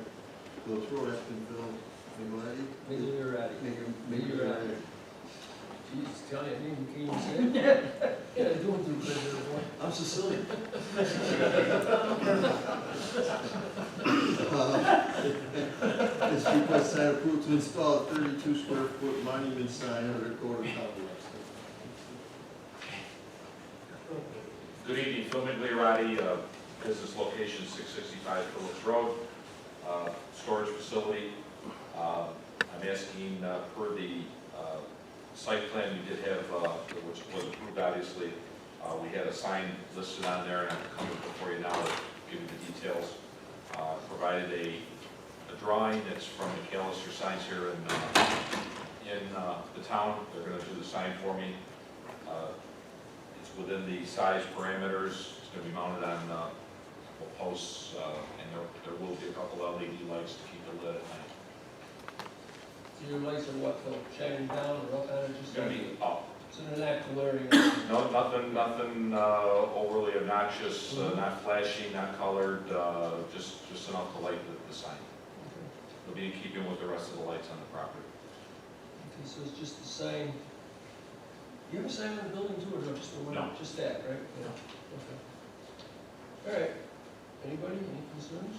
Phillips Road, Eptonville, Migletti. Migletti. Jesus, Johnny, I didn't even even say it. Yeah, doing through pleasure, boy. I'm Sicilian. This request sign approved to install a 32 square foot monument sign under code of Webster. Good evening, Phil Migliotti, business location 665 Phillips Road, storage facility. I'm asking per the site plan we did have, which was approved obviously, we had a sign listed on there, and I'm coming before you now to give you the details. Provided a drawing that's from McAllister Signs here in the town. They're going to do the sign for me. It's within the size parameters. It's going to be mounted on posts, and there will be a couple LED lights to keep it lit at night. So your lights are what, Phil, shining down or up on it? It's going to be up. So they're not glaring? No, nothing overly obnoxious, not flashy, not colored, just enough to light the sign. It'll be in keeping with the rest of the lights on the property. Okay, so it's just the sign. You have a sign on the building too, or no, just the one? No. Just that, right? Yeah. Okay. All right. Anybody, any concerns?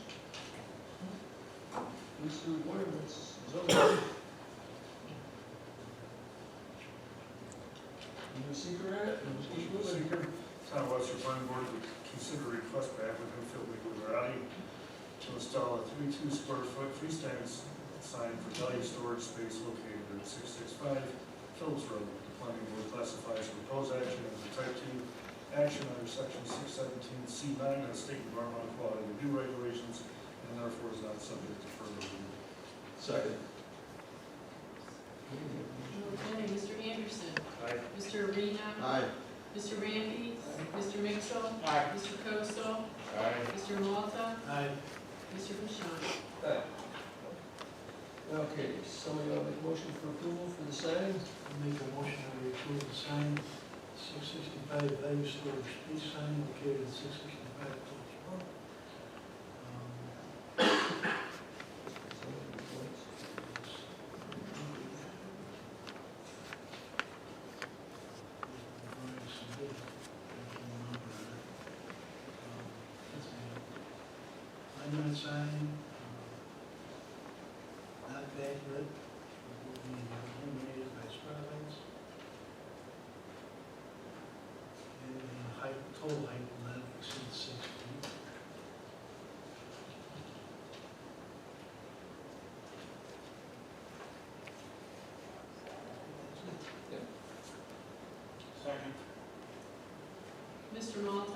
Mr. Requirements, zoning. You seeker at it? Seeker, Town of Webster Planning Board to consider a request by applicant Phil Migliotti to install a 32 square foot freestanding sign for value storage space located at 665 Phillips Road. The planning board classifies the proposed action as a type 2 action under section 617C9 of state environmental quality review regulations, and therefore is not subject to further review. Second. Okay, Mr. Anderson? Aye. Mr. Arena? Aye. Mr. Rampy? Mr. Mixel? Aye. Mr. Kosel? Aye. Mr. Malta? Aye. Mr. Kashani? Aye. Okay, somebody want to make a motion for approval for the sign? Make a motion that we approve the sign, 665 value storage space sign located at 665 Phillips Road. Monument sign, not backlit, will be illuminated by spotlights. And the height, total height will not exceed 6 feet. Second. Mr. Malta?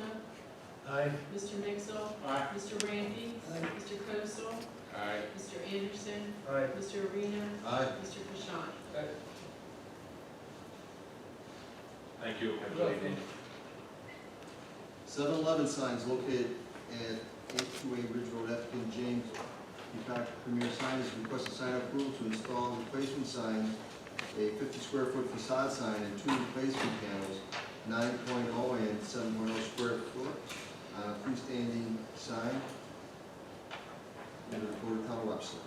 Aye. Mr. Mixel? Aye. Mr. Rampy? Mr. Kosel? Aye. Mr. Anderson? Aye. Mr. Arena? Aye. Mr. Kashani? Aye. Thank you. Have a good evening. 7-Eleven signs located at 828 Ridge Road, applicant James Peacock Premier Sign is requesting sign approval to install replacement signs, a 50 square foot facade sign and 2 replacement panels, 9.0 and 7.0 square foot, freestanding sign. And the report town of Webster.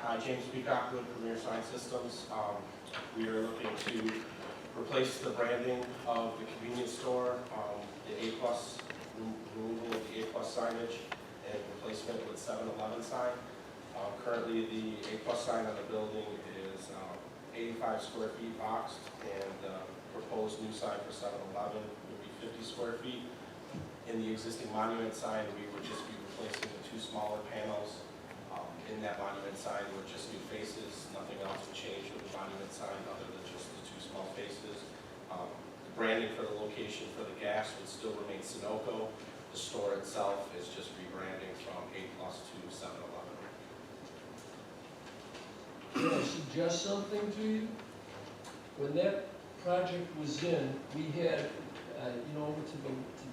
Hi, James Peacock with Premier Sign Systems. We are looking to replace the branding of the convenience store, the A+, removal of the A+ signage, and replacement with 7-Eleven sign. Currently, the A+ sign on the building is 85 square feet boxed, and the proposed new sign for 7-Eleven would be 50 square feet. In the existing monument sign, we would just be replacing the 2 smaller panels. In that monument sign were just new faces, nothing else would change with the monument sign other than just the 2 small faces. The branding for the location for the gas would still remain Sunoco. The store itself is just rebranding from A+ to 7-Eleven. Can I suggest something to you? When that project was in, we had, over to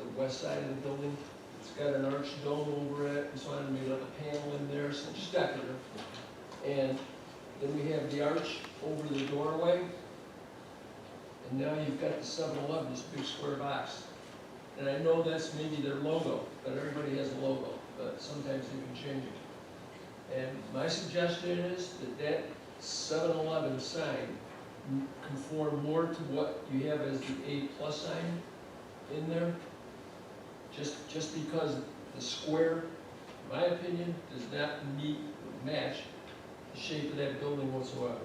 the west side of the building, it's got an arched dome over it, and so I made like a panel in there, so just decorative. And then we have the arch over the doorway, and now you've got the 7-Eleven, this big square box. And I know that's maybe their logo, but everybody has a logo, but sometimes they can change it. And my suggestion is that 7-Eleven sign conform more to what you have as the A+ sign in there. Just because the square, in my opinion, does not match the shape of that building whatsoever.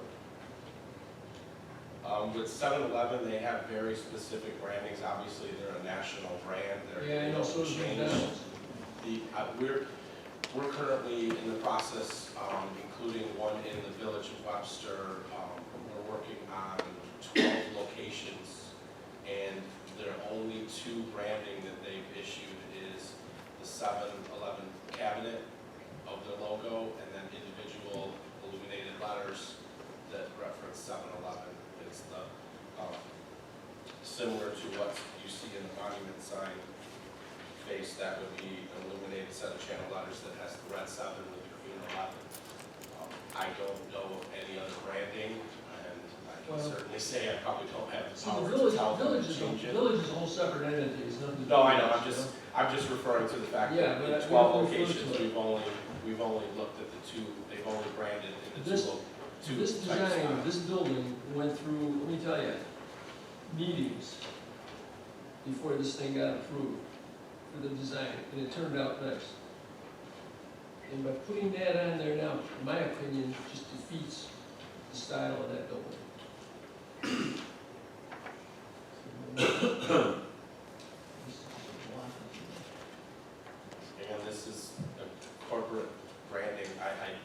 With 7-Eleven, they have very specific brandings. Obviously, they're a national brand. Yeah, I know, so is McDonald's. We're currently in the process, including one in the village of Webster. We're working on 12 locations, and their only 2 branding that they've issued is the 7-Eleven cabinet of their logo, and then individual illuminated letters that reference 7-Eleven. It's the similar to what you see in the monument sign face. That would be an illuminated set of channel letters that has the red 7 with the green 11. I don't know of any other branding, and I can certainly say I probably don't have the power to tell them to change it. Village is a whole separate entity. It's nothing to do No, I know. with it, I'm just referring to the fact Yeah, that but in we 12 don't refer to locations, it. we've only looked at the 2. They've only branded in the This 2 This types design, of this building went through, let me tell you, meetings before this thing got approved for the design, and it turned out nice. And by putting that on there now, in my opinion, just defeats the style of that building. Again, this is a corporate branding.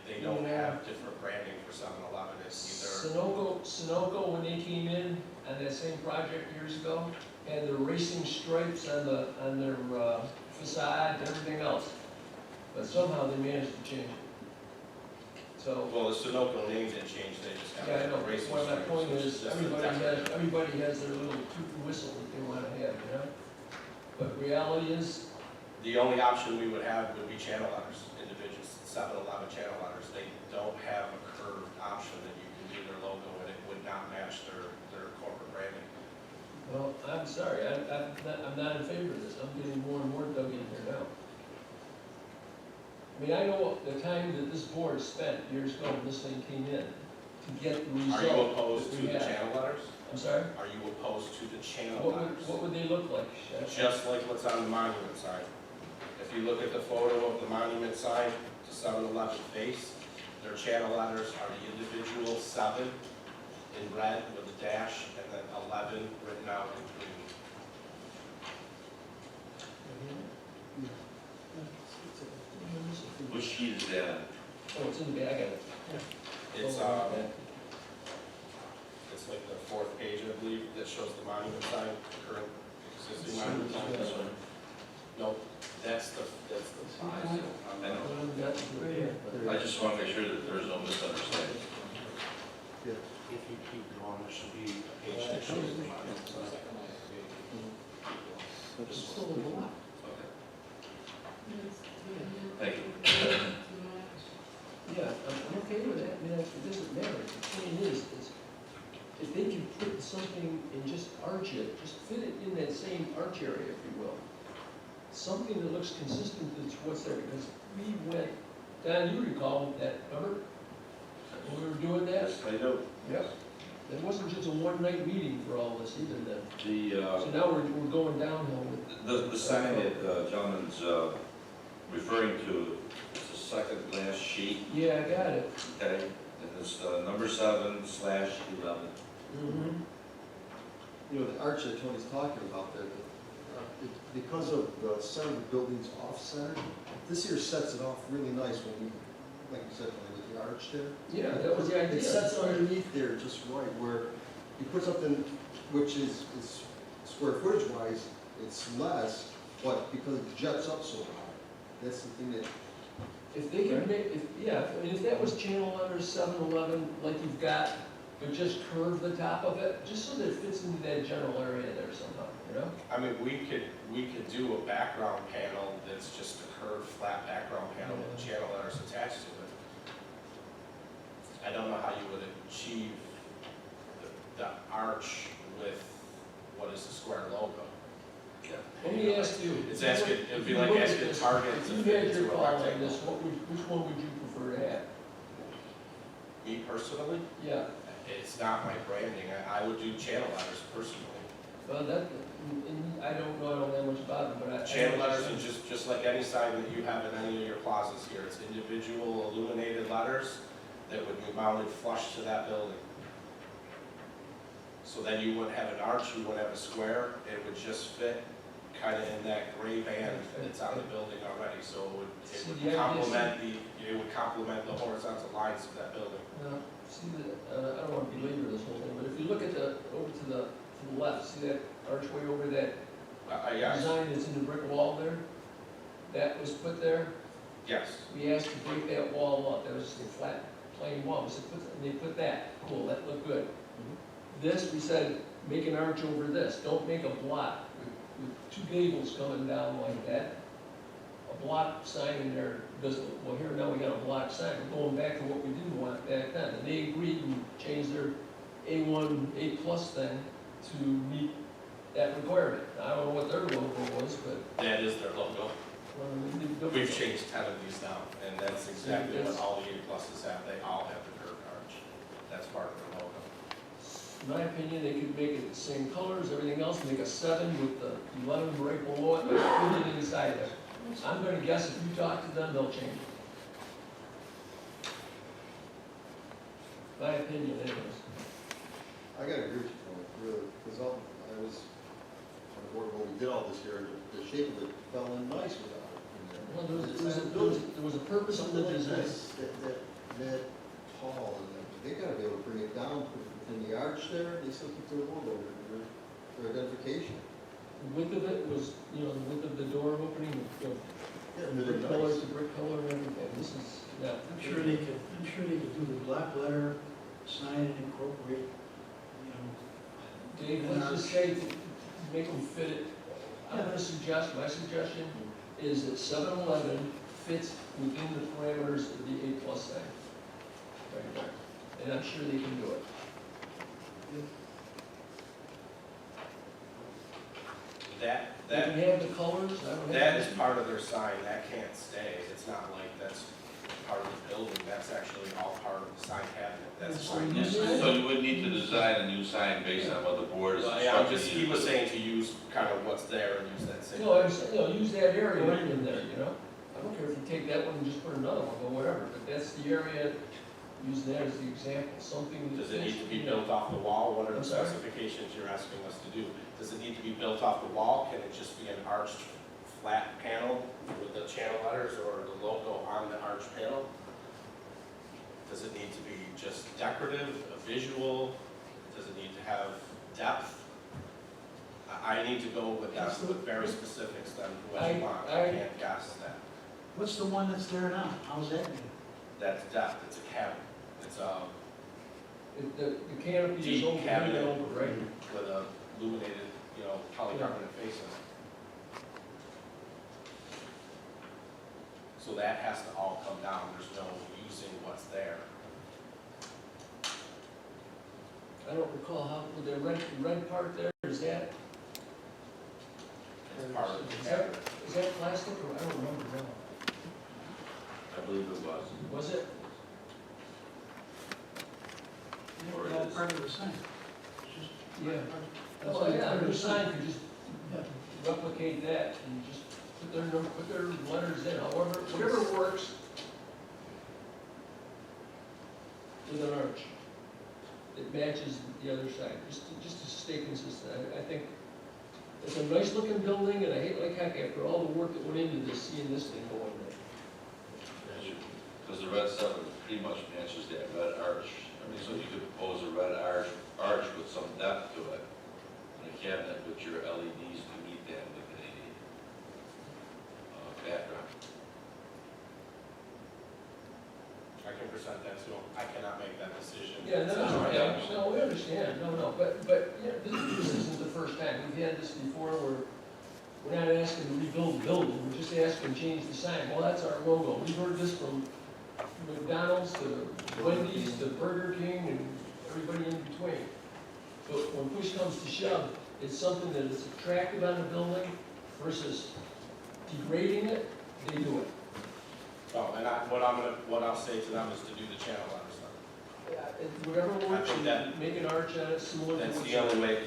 They don't have different branding for 7-Eleven. It's either Sunoco, when they came in on that same project years ago, had the racing stripes on their facade and everything else. But somehow they managed to change it. So. well, the Sunoco name didn't change. They just have Yeah, I know, the racing well, my stripes, point which is, just a everybody has their little toot and whistle that they wanna have, you know? But reality is, the only option we would have would be channel letters, individuals, 7-Eleven channel letters. They don't have a curved option that you can do their logo, and it would not match their corporate branding. well, I'm sorry, I'm not in favor of this, I'm getting more and more dug in here now. I mean, I know the time that this board spent years ago when this thing came in to get the result. Are you opposed that to we the had. channel letters? I'm sorry? Are you opposed to the channel letters? What would they look like? Just like what's on the monument sign. If you look at the photo of the monument sign, the 7-Eleven face, their channel letters are the individual 7 in red with a dash, and then 11 written out in green. Which sheet is that on? Oh, it's in the bag, I got it. It's like the 4th page, I believe, that shows the monument sign, the current existing monument sign. No, that's the 5. I know. I just want to make sure that there's no misunderstanding. If you keep going, there should be a page that shows the monument sign. It's still a lot. Thank you. Yeah, I'm okay with that, I mean, it doesn't matter, the point is if they can put something and just arch it, just fit it in that same arch area, if you will. Something that looks consistent with what's there, because we went, Don, you recall that, remember? When we were doing that? Yes, I do. Yep. It wasn't just a one-night meeting for all this either then. The, So now we're going downhill with. the sign that the gentleman's referring to is the second last sheet, Yeah, I got it. okay? And it's number 7/11. Mm-hmm. You know, the arch that Tony's talking about there, because of the center of the building's off-center, this here sets it off really nice when we, like you said, Tony, with the arch there. Yeah, that was the idea. It sets underneath there just right, where you put something which is square footage wise, it's less, but because it jets up so high, that's the thing that. If they could make, I mean, if that was channel under 7-Eleven, like you've got, but just curve the top of it, just so that it fits into that general area there somehow, you know? I mean, we could do a background panel that's just a curved, flat background panel with the channel letters attached to it. I don't know how you would achieve the arch with what is the square logo. Let me ask you. It's asking, it'd be like asking Target to If you fit had into your a call on rectangle. this, which one would you prefer to have? Me personally, Yeah, it's not my branding. I would do channel letters personally. well, that, and I don't know that much about it, but I. Channel letters are just like any sign that you have in any of your closets here. It's individual illuminated letters that would be mounted flush to that building. So then you wouldn't have an arch, you wouldn't have a square. It would just fit kind of in that gray band that's on the building already. So it would complement the horizontal lines of that building. See the, I don't want to belabor this whole thing, but if you look at over to the left, see that archway over that Yes. design that's in the brick wall there? That was put there? Yes. We asked to break that wall up, that was just a flat, plain wall, we said, and they put that, cool, that looked good. This, we said, make an arch over this, don't make a block with two gables coming down like that. A block sign in there doesn't, well, here now we got a block sign, we're going back to what we didn't want back then, and they agreed and changed their A1, A+ thing to meet that requirement. Now, I don't know what their logo was, but. That is their logo. Well, We've changed 10 of these now, and that's exactly what all the A+s have. They all have the curved arch. That's part of their logo. In my opinion, they could make it the same colors, everything else, make a 7 with the 11 right below it, and put it inside there. I'm gonna guess if you talk to them, they'll change it. My opinion anyways. I gotta agree with you, Tony, really, because I was on the board when we did all this here, the shape of it fell in nice without it in there. Well, there was a purpose of the design. That tall, and they gotta be able to bring it down, put it within the arch there, they still keep their logo, their identification. The width of it was, the width of the door opening, and brick color to brick color and everything. This is, yeah. I'm sure they could do the black letter, sign and incorporate, Dave, let's just say, to make them fit it, I'm gonna suggest, my suggestion is that 7-Eleven fits within the parameters of the A+ thing. Right there. And I'm sure they can do it. They can have the colors, I don't have. That is part of their sign. That can't stay. It's not like that's part of the building. That's actually all part of the sign cabinet. That's fine. So you would need to design a new sign based on what the board is Yeah, instructing you. he was saying to use kind of what's there and use that same. No, I'm saying, use that area in there, I don't care if you take that one and just put another one, or whatever, but that's the area, use that as the example, something. Does it need to be built off the wall? What are the I'm sorry? specifications you're asking us to do? Does it need to be built off the wall? Can it just be an arched, flat panel with the channel letters or the logo on the arched panel? Does it need to be just decorative, a visual? Does it need to have depth? I need to go with that, with very specifics then, what you want. I can't guess that. What's the one that's there now? How's that made? That's depth, it's a cabin. It's a The canopy is deep open, cabinet over, right? with a illuminated, polycarbonate face in it. So that has to all come down, there's no using what's there. I don't recall how, with the red part there, is that, It's part of the is that plastic or, I don't remember now. I believe it was. Was it? Or It's it all is. part of the sign. It's just. Yeah. That's Oh, all yeah, part of their the sign could just replicate that and just put their number, put their letters in, however, whatever works with an arch that matches the other side, just to stay consistent. I think it's a nice looking building, and I hate like heck after all the work that went into this, seeing this thing go in there. Because the red stuff pretty much matches that red arch. I mean, so you could propose a red arch with some depth to it, and a cabinet with your LEDs to meet that with a background. I can present that to them, I cannot make that decision. Yeah, It's no, not no, right. no, we understand, no, but, yeah, this isn't the first time, we've had this before, where we're not asking to rebuild the building, we're just asking to change the sign, well, that's our logo, we've heard this from McDonald's to Wendy's to Burger King and everybody in between. But when push comes to shove, it's something that is attractive on the building versus degrading it, they do it. Oh, and what I'll say to them is to do the channel letters. Yeah, whatever works, I think that- make an arch on it, similar to That's what the only way,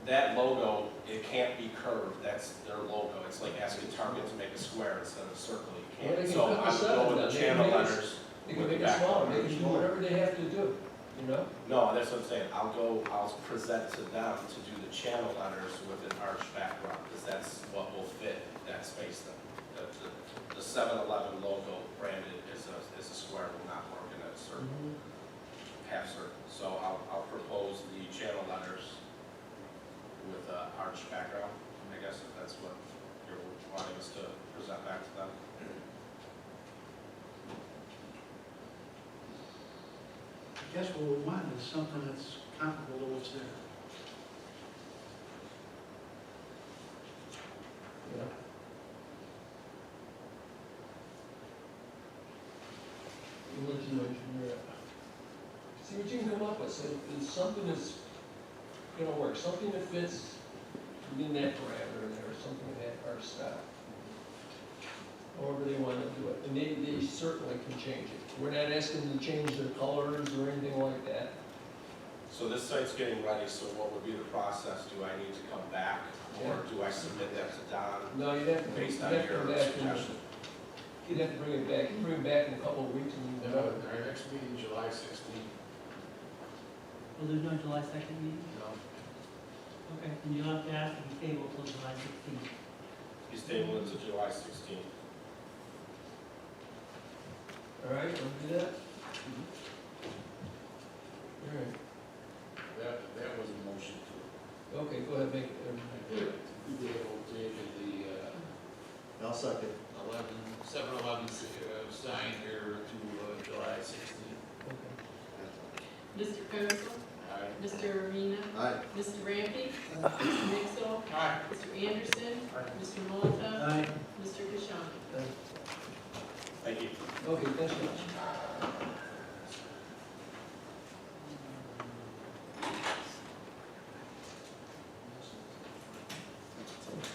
that logo, it can't be curved, that's their logo. It's like asking Target to make a square instead of a circle, you Well, they can't. can So cut the I'm seven going with down. the They channel can make it- letters. They can with make the it smaller, background. they can do whatever they have to do, you know? No, that's what I'm saying, I'll present to them to do the channel letters with an arch background, because that's what will fit that space then. The 7-Eleven logo branded is a square, will not work in a circle, half circle. So I'll propose the channel letters with an arch background, I guess, if that's what you're wanting us to present back to them. I guess what we want is something that's comparable to what's there. Yeah. We'll let you know, see what you can come up with, so it's something that's gonna work, something that fits within that parameter there, something in that art style. However they wanna do it, and they certainly can change it. We're not asking them to change their colors or anything like that. So this site's getting ready, so what would be the process? Do I need to come back, or do I submit that to Don? No, you'd have to, Based you'd on have to your come back, suggestion. you'd have to bring it back, bring it back in a couple of weeks and. Our next meeting, July 16th. Well, there's no July 2nd meeting? No. Okay, then you'll have to ask to be tabled till July 16th. He's tabling to July 16th. All right, want to do that? All right, That was a motion to. okay, go ahead, make it. Be able to make the I'll second. 7-Eleven sign here to July 16th. Mr. Kozel, Aye. Mr. Arena, Aye. Mr. Rampy, Mr. Mixel, Aye. Mr. Anderson, Mr. Malta, Aye. Mr. Kashani. Thank you. Okay, thanks so much.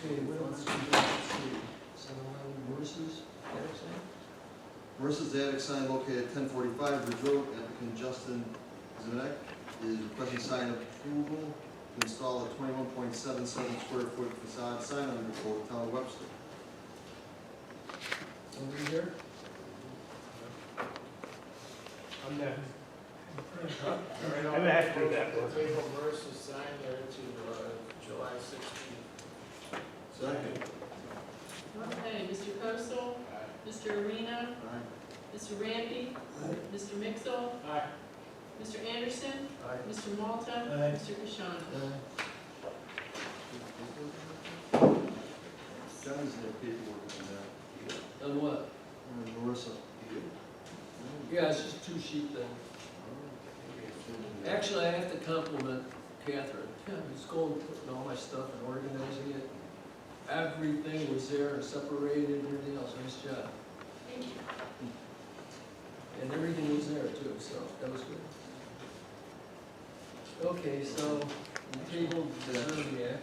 Okay, what else we got? Let's see. 7-Eleven Marissa's, attic sign? Marissa's attic sign located at 1045 Ridge Road, applicant Justin Zemek is requesting sign approval to install a 21.77 square foot facade sign under the code of town of Webster. Over here? I'm there. I'm happy with that. Table versus sign there to July 16th. Second. Okay, Mr. Kozel, Mr. Arena, Mr. Rampy, Mr. Mixel, Aye. Mr. Anderson, Aye. Mr. Malta, Aye. Mr. Kashani. John's in the paperwork on that. On what? Marissa. Yeah, it's just a two-sheet thing. Actually, I have to compliment Catherine. It's going, putting all my stuff and organizing it. Everything was there and separated, everything else, nice job. Okay, so the table Zerniak.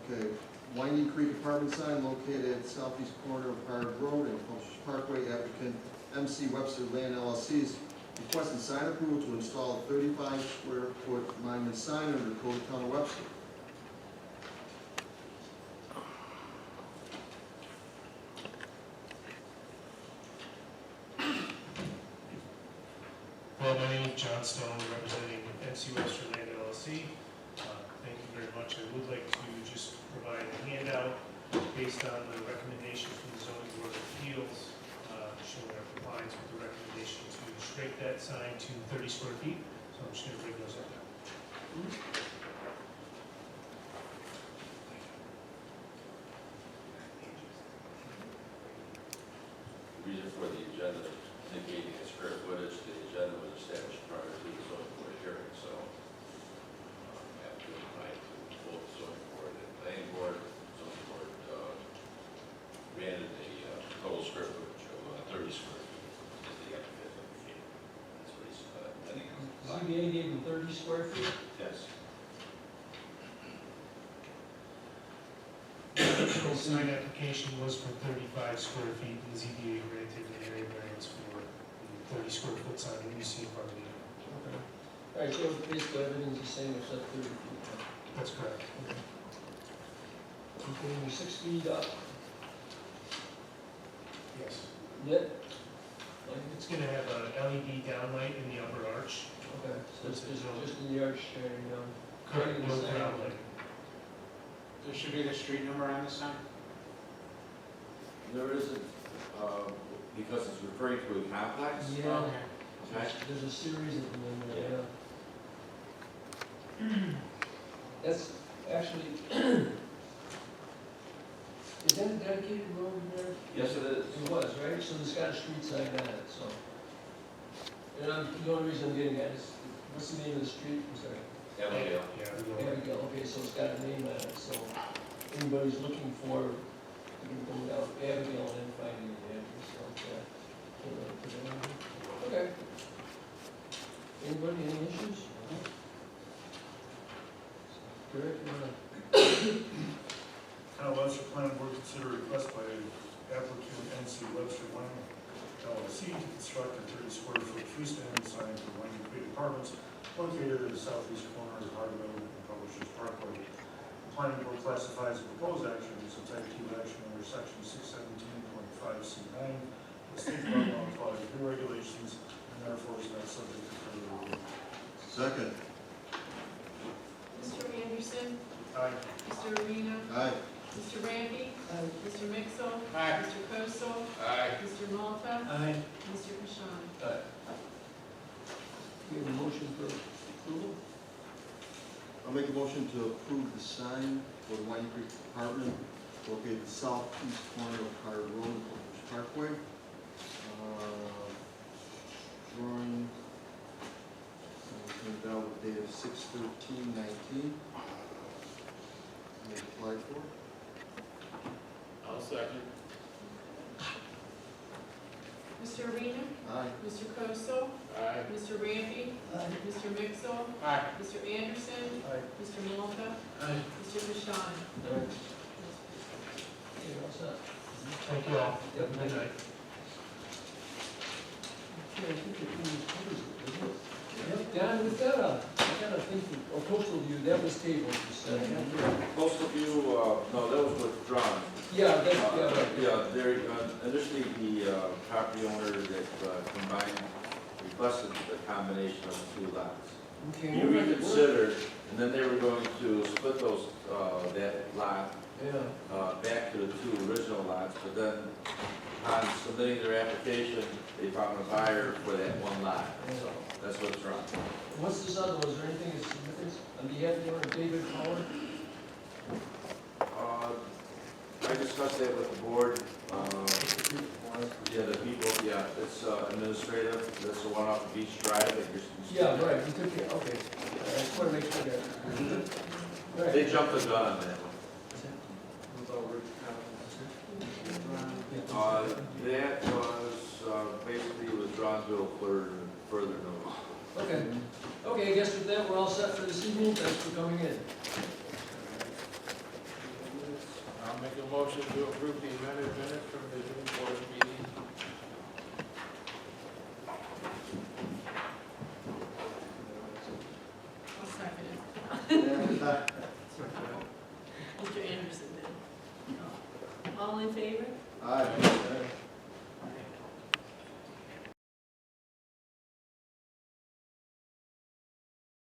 Okay, Winding Creek Apartment sign located at southeast corner of Hard Road and Colchester Parkway. Applicant MC Webster Land LLC is requesting sign approval to install a 35 square foot monument sign under Code of Town of Webster. Well, my name is John Stone, representing MC Webster Land LLC. Thank you very much. I would like to just provide a handout based on the recommendation from the zoning board of appeals, showing our compliance with the recommendation to shrink that sign to 30 square feet. So I'm just going to bring those up now. The reason for the agenda indicating the square footage, the agenda was established prior to the zoning board hearing, so after the night, both the zoning board and planning board, zoning board granted a total square footage of 30 square feet, because they got to fit in the feet. That's what he's, I think. ZBA gave him 30 square feet? Yes. The sign application was for 35 square feet, and the ZBA granted an area variance for the 30 square foot sign that you see in front of you. Okay. All right, so basically everything's the same except 30 feet. That's correct. Okay, you're 6 feet up, Yes. lit? It's going to have a LED downlight in the upper arch. Okay, so it's just in the arch shining down. Correct, no ground light. There should be the street number on the sign? There isn't, because it's referring to a complex. Yeah. Okay. There's a series of them in there, yeah. That's actually, is that a dedicated road in there? Yes, it is. It was, right? So it's got a street sign on it, so. And the only reason I'm getting at is, what's the name of the street? I'm sorry. Abigail. Abigail, okay, so it's got a name on it, so anybody's looking for, you can go down Abigail and then find the address, so, yeah. Put it on here. Okay. Anybody, any issues? Correct, Webster Planning Board consider request by applicant NC Webster Land LLC to construct a 30 square foot freestanding sign for Winding Creek Apartments located at the southeast corner of Hard Road and Publishers Parkway. The planning board classifies the proposed action as a type 2 action under section 617.5C9 of the state environmental quality regulations, and therefore is not subject to further review. Second. Mr. Anderson? Aye. Mr. Arena? Aye. Mr. Ramby? Mr. Mixel? Aye. Mr. Koso? Aye. Mr. Malta? Aye. Mr. Pashon? We have a motion for approval? I'll make a motion to approve the sign for the Winding Creek Apartment located at the southeast corner of Hard Road and Colchester Parkway. Drawing, sent out with date of 6/13/19. May apply for. I'll second. Mr. Arena? Aye. Mr. Koso? Aye. Mr. Ramby? Mr. Mixel? Aye. Mr. Anderson? Aye. Mr. Malta? Aye. Mr. Pashon? Okay, what's that? Thank you all. Yep. Good night. Okay, I think it really covers it, doesn't it? Yep, Don, with that, I gotta think, coastal view, that was tabled, you said. Coastal view, no, that was withdrawn. Yeah, that's, yeah, right. Yeah, there, initially, the property owner that combined requested the combination of the two lots. Okay. You reconsidered, and then they were going to split those, that lot, Yeah. back to the two original lots, but then on submitting their application, they found a buyer for that one lot, so that's what's wrong. What's this other one, is there anything of significance on behalf of the owner, David Howard? I discussed that with the board, yeah, the people, yeah, it's administrative, that's the one off of Beach Drive that you're. Yeah, right, we took care, okay. I just wanna make sure that. Right. They jumped the gun on that one. That was basically withdrawn to a further notice. Okay, okay, I guess with that, we're all set for this evening, thanks for coming in. I'll make a motion to approve the amended minutes from the June 4th meeting. I'll second it. Mr. Anderson did. All in favor? Aye.